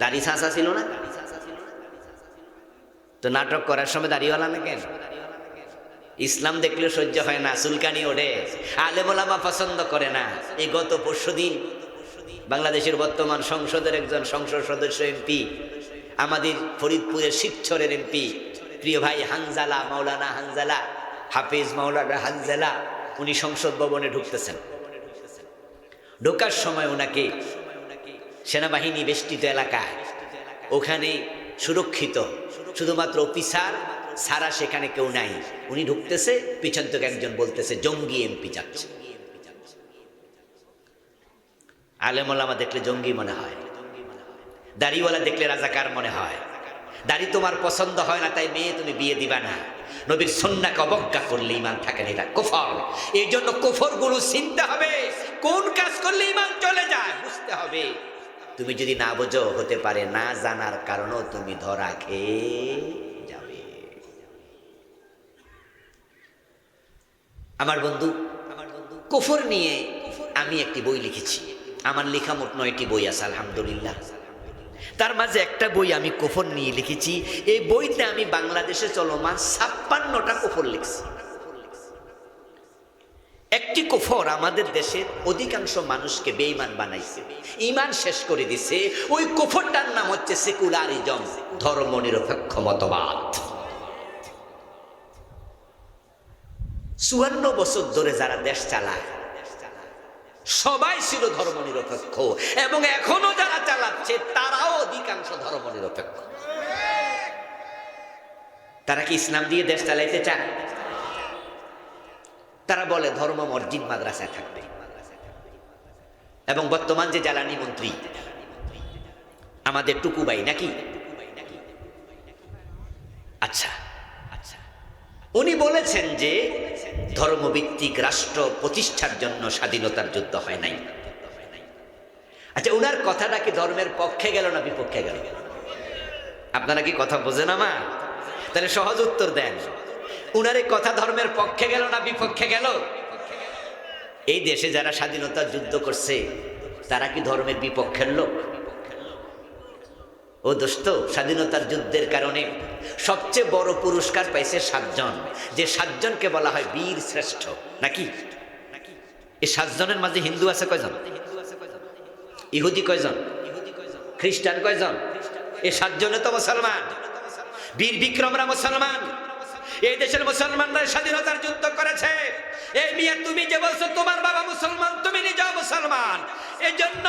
দাড়ি ছাঁচা ছিল না? তো নাটক করার সময় দাড়িওয়ালা না কেন? ইসলাম দেখলে সহ্য হয় না, চুলকানি ওঠে, আলেম ওলামা পছন্দ করে না। এই গত পরশুদিন বাংলাদেশের বর্তমান সংসদের একজন সংসদ সদস্য এমপি, আমাদের ফরিদপুরের শিবচরের এমপি, প্রিয় ভাই হানজালা, মাওলানা হানজালা, হাফিজ মাওলানা হানজালা, উনি সংসদ ভবনে ঢুকতেছেন। ঢোকার সময় ওনাকে সেনাবাহিনী বেষ্টিত এলাকায়, ওখানে সুরক্ষিত, শুধুমাত্র অফিসার ছাড়া সেখানে কেউ নাই। উনি ঢুকতেছে, পিছন থেকে একজন বলতেছে জঙ্গি এমপি যাচ্ছে। আলেম ওলামা দেখলে জঙ্গি মনে হয়, দাড়িওয়ালা দেখলে রাজাকার মনে হয়। দাড়ি তোমার পছন্দ হয় না, তাই মেয়ে তুমি বিয়ে দিবা না। নবীর সুন্নাহকে অবজ্ঞা করলে ঈমান থাকে না, এটা কুফর। এই জন্য কুফরগুলো চিনতে হবে, কোন কাজ করলে ঈমান চলে যায় বুঝতে হবে। তুমি যদি না বোঝো, হতে পারে না জানার কারণেও তুমি ধরা খেয়ে যাবে। আমার বন্ধু কুফর নিয়ে আমি একটি বই লিখেছি। আমার লেখা মোট 9টি বই আছে আলহামদুলিল্লাহ। তার মাঝে একটা বই আমি কুফর নিয়ে লিখেছি। এই বইতে আমি বাংলাদেশে চলমান 56টা কুফর লিখছি। একটি কুফর আমাদের দেশের অধিকাংশ মানুষকে বেঈমান বানাইছে, ঈমান শেষ করে দিছে। ওই কুফরটার নাম হচ্ছে সেকুলারিজম, ধর্মনিরপেক্ষ মতবাদ। 54 বছর ধরে যারা দেশ চালায় সবাই ছিল ধর্মনিরপেক্ষ, এবং এখনো যারা চালাচ্ছে তারাও অধিকাংশ ধর্মনিরপেক্ষ। তারা কি ইসলাম দিয়ে দেশ চালাইতে চায়? তারা বলে ধর্ম মসজিদ মাদ্রাসায় থাকবে। এবং বর্তমান যে জ্বালানি মন্ত্রী আমাদের টুকু ভাই নাকি, আচ্ছা, উনি বলেছেন যে ধর্মভিত্তিক রাষ্ট্র প্রতিষ্ঠার জন্য স্বাধীনতার যুদ্ধ হয় নাই। আচ্ছা, উনার কথাটা কি ধর্মের পক্ষে গেল না বিপক্ষে গেল? আপনারা কি কথা বোঝেন আমার? তাহলে সহজ উত্তর দেন, উনার এই কথা ধর্মের পক্ষে গেল না বিপক্ষে গেল? এই দেশে যারা স্বাধীনতার যুদ্ধ করছে তারা কি ধর্মের বিপক্ষের লোক? ও দোস্ত, স্বাধীনতার যুদ্ধের কারণে সবচেয়ে বড় পুরস্কার পাইছে 7 জন, যে 7 জনকে বলা হয় বীর শ্রেষ্ঠ নাকি। এই 7 জনের মাঝে হিন্দু আছে কয়জন? ইহুদি কয়জন? খ্রিস্টান কয়জন? এই 7 জনে তো মুসলমান। বীর বিক্রমরা মুসলমান। এই দেশের মুসলমানরা স্বাধীনতার যুদ্ধ করেছে। এই মিয়া, তুমি যে বলছো তোমার বাবা মুসলমান, তুমি নিজেও মুসলমান। এই জন্য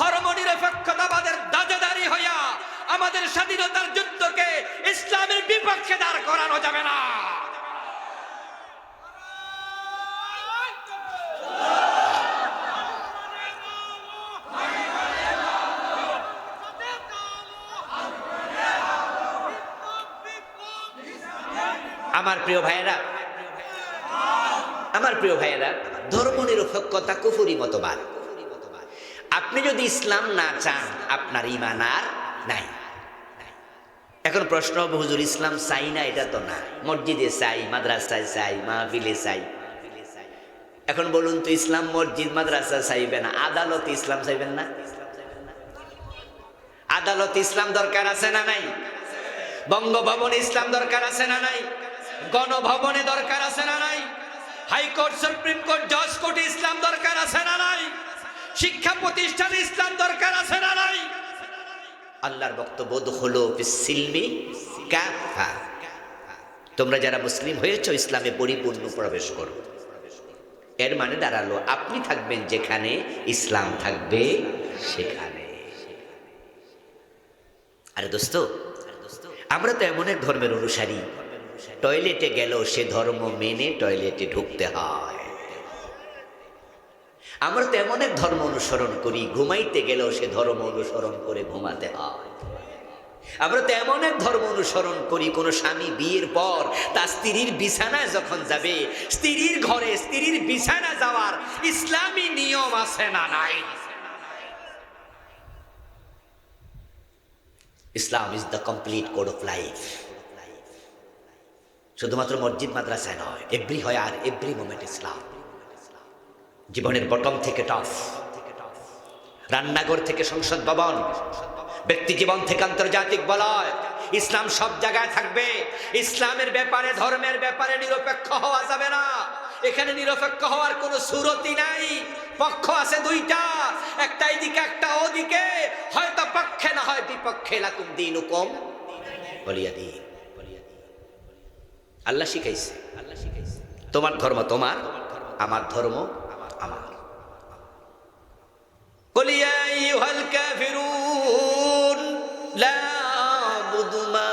ধর্মনিরপেক্ষতাবাদের দাজাদারি হইয়া আমাদের স্বাধীনতার যুদ্ধকে ইসলামের বিপক্ষে দাঁড় করানো যাবে না। আমার প্রিয় ভাইয়েরা, ধর্মনিরপেক্ষতা কুফরি মতবাদ। আপনি যদি ইসলাম না চান, আপনার ঈমান আর নাই। এখন প্রশ্ন হবে, হুজুর ইসলাম চাই না, এটা তো না, মসজিদে চাই, মাদ্রাসায় চাই, মাহফিলে চাই। এখন বলুন তো, ইসলাম মসজিদ মাদ্রাসা চাইবেন, আদালতে ইসলাম চাইবেন না? আদালতে ইসলাম দরকার আছে না নাই? বঙ্গভবনে ইসলাম দরকার আছে না নাই? গণভবনে দরকার আছে না নাই? হাইকোর্ট, সুপ্রিম কোর্ট, জজ কোর্টে ইসলাম দরকার আছে না নাই? শিক্ষা প্রতিষ্ঠানে ইসলাম দরকার আছে না নাই? আল্লাহর বক্তব্য হলো ফিসসিলমি কাফা, তোমরা যারা মুসলিম হয়েছো ইসলামে পরিপূর্ণ প্রবেশ করো। এর মানে দাঁড়ালো আপনি থাকবেন যেখানে, ইসলাম থাকবে সেখানে। আরে দোস্ত, আমরা তো এমন এক ধর্মের অনুসারী, টয়লেটে গেলেও সে ধর্ম মেনে টয়লেটে ঢুকতে হয়। আমরা তো এমন এক ধর্ম অনুসরণ করি, ঘুমাইতে গেলেও সে ধর্ম অনুসরণ করে ঘুমাতে হয়। আমরা তো এমন এক ধর্ম অনুসরণ করি, কোন স্বামী বিয়ের পর তার স্ত্রীর বিছানায় যখন যাবে, স্ত্রীর ঘরে স্ত্রীর বিছানা যাওয়ার ইসলামী নিয়ম আছে না নাই? Islam is the complete code of life. শুধুমাত্র মসজিদ মাদ্রাসায় নয়, এভরি মোমেন্ট ইসলাম। জীবনের বটম থেকে টপ, রান্নাঘর থেকে সংসদ ভবন, ব্যক্তি জীবন থেকে আন্তর্জাতিক বলয়, ইসলাম সব জায়গায় থাকবে। ইসলামের ব্যাপারে, ধর্মের ব্যাপারে নিরপেক্ষ হওয়া যাবে না। এখানে নিরপেক্ষ হওয়ার কোনো সুরতি নাই। পক্ষ আছে 2টা, একটা এইদিকে একটা ওদিকে, হয়তো পক্ষে না হয় বিপক্ষে। লাকুম দীনুকুম ওয়ালিয়া দীন। আল্লাহ শিখাইছে, তোমার ধর্ম তোমার, আমার ধর্ম আমার। কুল ইয়া আইয়ুহাল কাফিরুন লা আ'বুদু মা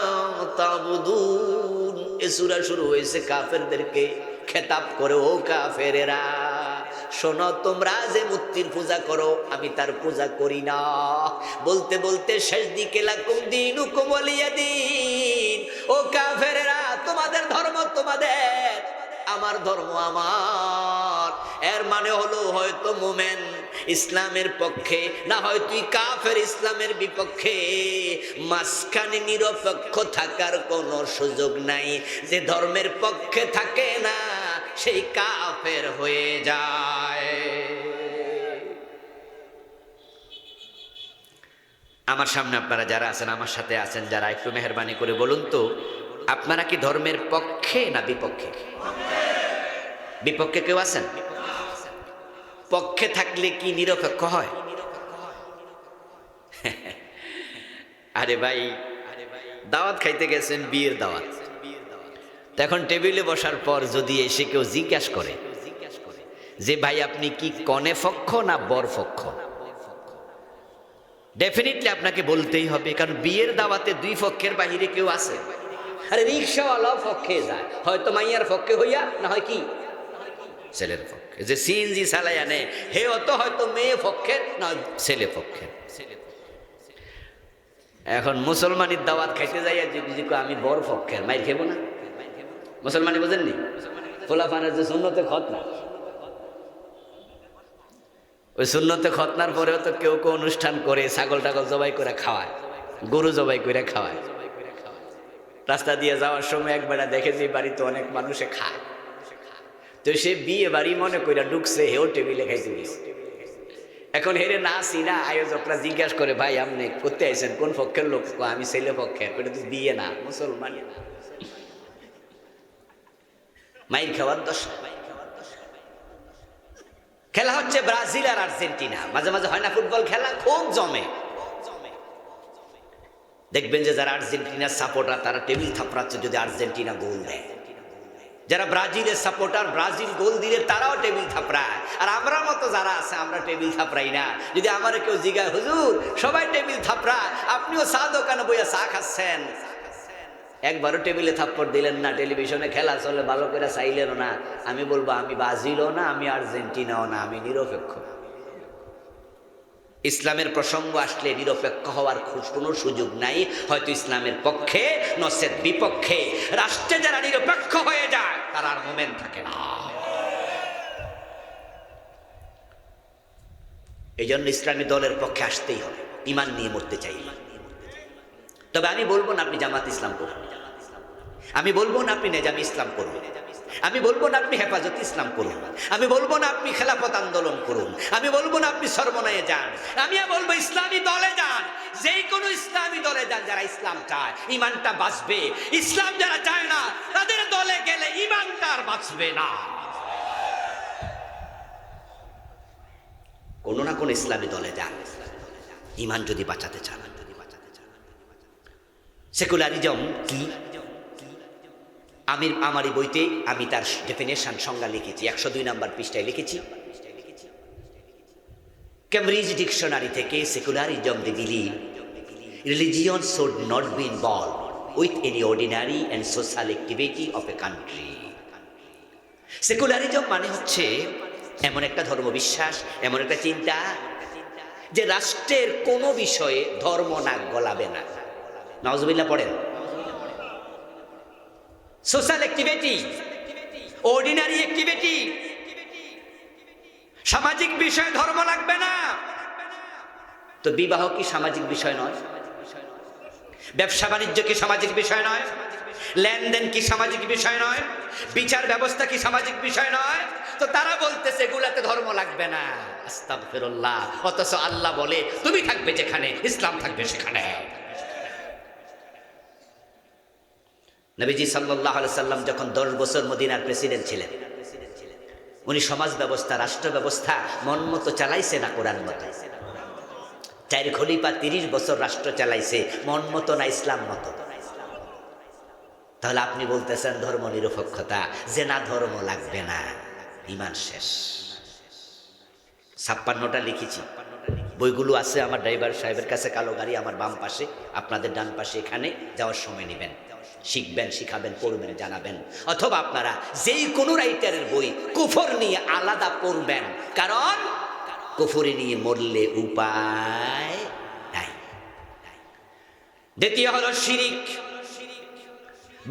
তা'বুদুন। এই সূরা শুরু হয়েছে কাফেরদেরকে খেতাব করে, ও কাফেরেরা শোনো, তোমরা যে মূর্তির পূজা করো আমি তার পূজা করি না। বলতে বলতে শেষ দিকে লাকুম দীনুকুম ওয়ালিয়া দীন। ও কাফেরেরা, তোমাদের ধর্ম তোমাদের, আমার ধর্ম আমার। এর মানে হলো হয়তো মোমেন ইসলামের পক্ষে, না হয় তুই কাফের ইসলামের বিপক্ষে। মাঝখানে নিরপেক্ষ থাকার কোনো সুযোগ নাই। যে ধর্মের পক্ষে থাকে না সেই কাফের হয়ে যায়। আমার সামনে আপনারা যারা আছেন, আমার সাথে আছেন যারা, একটু মেহেরবানি করে বলুন তো, আপনারা কি ধর্মের পক্ষে না বিপক্ষে? বিপক্ষে কেউ আছেন? পক্ষে থাকলে কি নিরপেক্ষ হয়? আরে ভাই, দাওয়াত খাইতে গেছেন, বিয়ের দাওয়াত। এখন টেবিলে বসার পর যদি এসে কেউ জিজ্ঞাসা করে যে ভাই আপনি কি কনে পক্ষ না বর পক্ষ, ডেফিনেটলি আপনাকে বলতেই হবে, কারণ বিয়ের দাওয়াতে দুই পক্ষের বাহিরে কেউ আছে। আরে রিক্সাওয়ালাও পক্ষে যায়, হয়তো মাইয়ার পক্ষে হইয়া, না হয় কি ছেলের পক্ষে। যে সিএনজি চালাই আনে হে অত হয়তো মেয়ে পক্ষের না ছেলে পক্ষের। এখন মুসলমানের দাওয়াত খাইতে যাইয়া যদি আমি বর পক্ষের, মাইর খেবো না? মুসলমানি বোঝেননি? ফোলাফানের যে সুন্নতে খতনা, ওই সুন্নতে খতনার পরেও তো কেউ কেউ অনুষ্ঠান করে, ছাগল টাগল জবাই করে খাওয়ায়, গরু জবাই করে খাওয়ায়। রাস্তা দিয়ে যাওয়ার সময় একবার দেখেছি বাড়িতে অনেক মানুষে খায়, তো সে বিয়ে বাড়ি মনে করে ঢুকছে, হেও টেবিলে খাইতে গেছে। এখন হেরে না চিনা আয়োজকরা জিজ্ঞাসা করে ভাই আপনি করতে আইছেন কোন পক্ষের লোক? আমি ছেলে পক্ষের। ওটা তো বিয়ে না, মুসলমান। মাইর খাওয়ার দশা। খেলা হচ্ছে ব্রাজিল আর আর্জেন্টিনা, মাঝে মাঝে হয় না ফুটবল খেলা, খুব জমে। দেখবেন যে যারা আর্জেন্টিনার সাপোর্টার তারা টেবিল থাপড়াচ্ছে যদি আর্জেন্টিনা গোল দেয়। যারা ব্রাজিলের সাপোর্টার, ব্রাজিল গোল দিলে তারাও টেবিল থাপড়ায়। আর আমরা মতো যারা আছে আমরা টেবিল থাপড়াই না। যদি আমার কেউ জিজ্ঞাসা হুজুর সবাই টেবিল থাপড়ায়, আপনিও চা দোকানে বইয়া চা খাচ্ছেন, একবারও টেবিলে থাপ্পড় দিলেন না, টেলিভিশনে খেলা চলে ভালো করে চাইলেন না, আমি বলবো আমি ব্রাজিলও না, আমি আর্জেন্টিনাও না, আমি নিরপেক্ষ। ইসলামের প্রসঙ্গ আসলে নিরপেক্ষ হওয়ার কোনো সুযোগ নাই, হয়তো ইসলামের পক্ষে নচেত বিপক্ষে। রাষ্ট্রে যারা নিরপেক্ষ হয়ে যায় তারা আর মোমেন থাকে না। এই জন্য ইসলামী দলের পক্ষে আসতেই হবে, ইমান নিয়ে মরতে চাই। তবে আমি বলবো না আপনি জামাত ইসলাম করুন, আমি বলবো না আপনি নেজামি ইসলাম করুন, আমি বলবো না আপনি হেফাজত ইসলাম করুন, আমি বলবো না আপনি খেলাফত আন্দোলন করুন, আমি বলবো না আপনি সর্বনয়ে যান, আমি বলবো ইসলামী দলে যান। যেই কোনো ইসলামী দলে যান যারা ইসলাম চায়, ইমানটা বাঁচবে। ইসলাম যারা চায় না তাদের দলে গেলে ইমানটা আর বাঁচবে না। কোনো না কোনো ইসলামী দলে যান, ইমান যদি বাঁচাতে চান। সেকুলারিজম কি? আমার এই বইতে আমি তার ডেফিনেশন সংজ্ঞা লিখেছি, 102 নম্বর পৃষ্ঠায় লিখেছি। ক্যামব্রিজ ডিকশনারি থেকে secularism the believe religion should not be involve with any ordinary and social activity of a country. Secularism মানে হচ্ছে এমন একটা ধর্মবিশ্বাস, এমন একটা চিন্তা যে রাষ্ট্রের কোনো বিষয়ে ধর্ম নাক গলাবে না। নাউজুবিল্লাহ পড়েন। সোশ্যাল অ্যাক্টিভিটি, অর্ডিনারি অ্যাক্টিভিটি, সামাজিক বিষয়ে ধর্ম লাগবে না। তো বিবাহ কি সামাজিক বিষয় নয়? ব্যবসা বাণিজ্য কি সামাজিক বিষয় নয়? লেনদেন কি সামাজিক বিষয় নয়? বিচার ব্যবস্থা কি সামাজিক বিষয় নয়? তো তারা বলতেছে এগুলাতে ধর্ম লাগবে না। আস্তাগফিরুল্লাহ। অথচ আল্লাহ বলে তুমি থাকবে যেখানে, ইসলাম থাকবে সেখানে। নবীজি সাল্লাল্লাহু আলাইহি সাল্লাম যখন 10 বছর মদিনার প্রেসিডেন্ট ছিলেন, উনি সমাজ ব্যবস্থা, রাষ্ট্র ব্যবস্থা মন মতো চালাইছে না কোরআন মতো? 4 খলিফা 30 বছর রাষ্ট্র চালাইছে, মন মতো না ইসলাম মতো? তাহলে আপনি বলতেছেন ধর্ম নিরপেক্ষতা, যে না ধর্ম লাগবে না, ঈমান শেষ। 56টা লিখেছি। বইগুলো আছে আমার ড্রাইভার সাহেবের কাছে, কালো গাড়ি আমার বাম পাশে, আপনাদের ডান পাশে, এখানে যাওয়ার সময় নেবেন, শিখবেন, শিখাবেন, পড়বেন, জানাবেন। অথবা আপনারা যেই কোনো রাইটারের বই কুফর নিয়ে আলাদা পড়বেন, কারণ কুফরি নিয়ে মরলে উপায় নাই। দ্বিতীয় হলো শিরিক।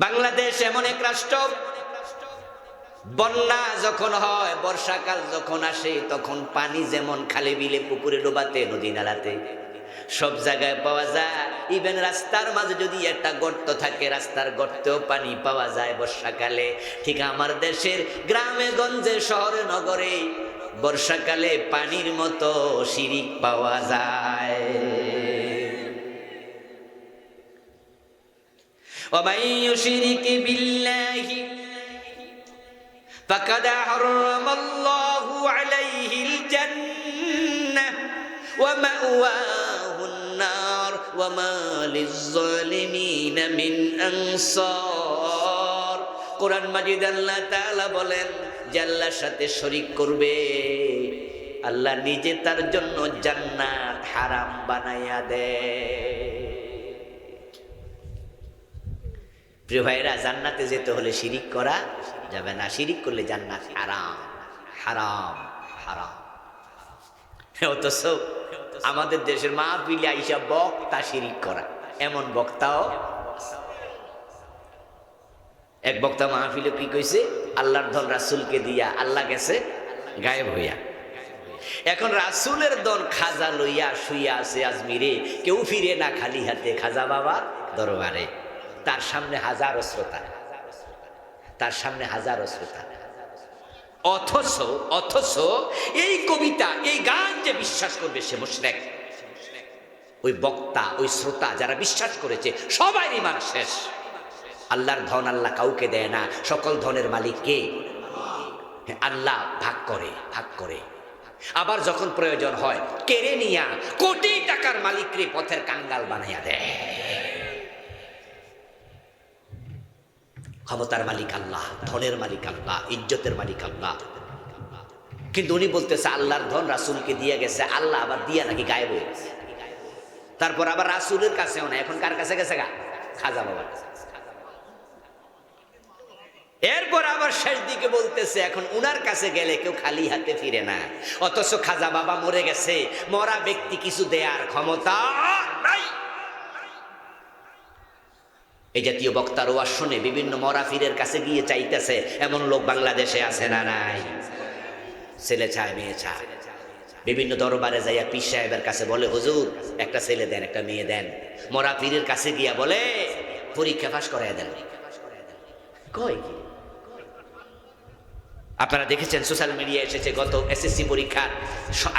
বাংলাদেশ এমন এক রাষ্ট্র, বন্যা যখন হয়, বর্ষাকাল যখন আসে, তখন পানি যেমন খালে বিলে পুকুরে ডোবাতে নদী নালাতে সব জায়গায় পাওয়া যায়। ইভেন রাস্তার মাঝে যদি একটা গর্ত থাকে, রাস্তার গর্তেও পানি পাওয়া যায় বর্ষাকালে। ঠিক আমার দেশের গ্রামে গঞ্জে শহরে নগরে বর্ষাকালে পানির মতো শিরিক পাওয়া যায়। ومن يشرك بالله فقد حرم الله عليه الجنة ومأواه النار وما للظالمين من أنصار। কোরআন মাজিদ আল্লাহ তাআলা বলেন, যে আল্লাহর সাথে শরীক করবে আল্লাহ নিজে তার জন্য জান্নাত হারাম বানাইয়া দেয়। প্রিয় ভাইরা, জান্নাতে যেতে হলে শিরিক করা যাবে না। শিরিক করলে জান্নাত হারাম, হারাম, হারাম। অথচ আমাদের দেশের মাহফিলে আইসা বক্তা শিরিক করা, এমন বক্তাও। এক বক্তা মাহফিলে কি কইছে, আল্লাহর ধন রাসূলকে দিয়া আল্লাহ গেছে গায়েব হইয়া। এখন রাসূলের ধন খাজা লইয়া শুইয়া আছে আজমিরে, কেউ ফিরে না খালি হাতে খাজা বাবার দরবারে। তার সামনে হাজারো শ্রোতা, তার সামনে হাজারো শ্রোতা। অথচ এই কবিতা, এই গান যে বিশ্বাস করবে সে মুশরিক। ওই বক্তা, ওই শ্রোতা যারা বিশ্বাস করেছে সবাই ঈমান শেষ। আল্লাহর ধন আল্লাহ কাউকে দেয় না, সকল ধনের মালিক কে? আল্লাহ ভাগ করে, ভাগ করে। আবার যখন প্রয়োজন হয় কেড়ে নিয়া কোটি টাকার মালিকরে পথের কাঙ্গাল বানাইয়া দেয়। ক্ষমতার মালিক আল্লাহ, ধনের মালিক আল্লাহ, ইজ্জতের মালিক আল্লাহ। কিন্তু উনি বলতেছে আল্লাহর ধন রাসূলকে দিয়ে গেছে, আল্লাহ আবার দিয়া নাকি গায়েব হয়ে গেছে। তারপর আবার রাসূলের কাছেও না, এখন কার কাছে গেছে গা? খাজা বাবার কাছে। এরপর আবার শেষ দিকে বলতেছে এখন উনার কাছে গেলে কেউ খালি হাতে ফিরে না। অথচ খাজা বাবা মরে গেছে, মরা ব্যক্তি কিছু দেয়ার ক্ষমতা নাই। এই জাতীয় বক্তার ওয়াজ শুনে বিভিন্ন মরাফিরের কাছে গিয়ে চাইতেছে, এমন লোক বাংলাদেশে আছে না নাই? ছেলে চায়, মেয়ে চায়। বিভিন্ন দরবারে যাইয়া পীর সাহেবের কাছে বলে, হুজুর একটা ছেলে দেন, একটা মেয়ে দেন। মরাফিরের কাছে গিয়া বলে পরীক্ষা পাস করাই দেন। কয় কি? আপনারা দেখেছেন সোশ্যাল মিডিয়া এসেছে, গত এসএসসি পরীক্ষা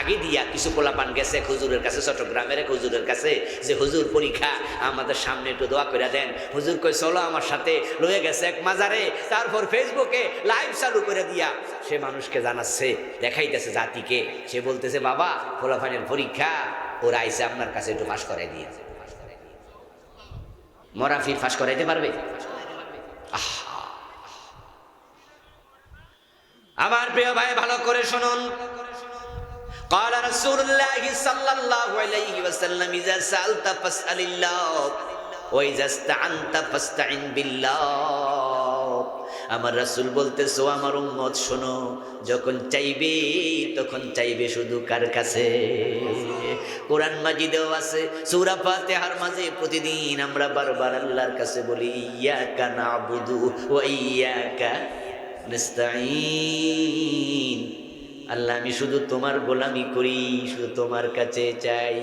আগে দিয়া কিছু পোলাপান গেছে হুজুরের কাছে, চট্টগ্রামের এক হুজুরের কাছে, যে হুজুর পরীক্ষা আমাদের সামনে একটু দোয়া করে দেন। হুজুর কই চলো আমার সাথে, লয়ে গেছে এক মাজারে। তারপর ফেসবুকে লাইভ চালু করে দিয়া সে মানুষকে জানাচ্ছে, দেখাইতেছে জাতিকে। সে বলতেছে, বাবা পোলাপানের পরীক্ষা, ওরা আইসে আপনার কাছে একটু ফাঁস করাই দিয়েছে। মরাফির ফাঁস করাইতে পারবে? আমার প্রিয় ভাই ভালো করে শুনুন, قال رسول الله صلى الله عليه وسلم اذا سألت فاسأل الله واذا استعنت فاستعن بالله। আমার রাসূল বলতেছো, আমার উম্মত শোনো, যখন চাইবে তখন চাইবে শুধু কার কাছে? কোরআন মাজিদেও আছে, সূরা ফাতিহার মাঝে প্রতিদিন আমরা বারবার আল্লাহর কাছে বলি, ইয়াকা না'বুদু ওয়া ইয়াকা নাস্তাঈন। আল্লাহ আমি শুধু তোমার গোলামি করি, শুধু তোমার কাছে চাই।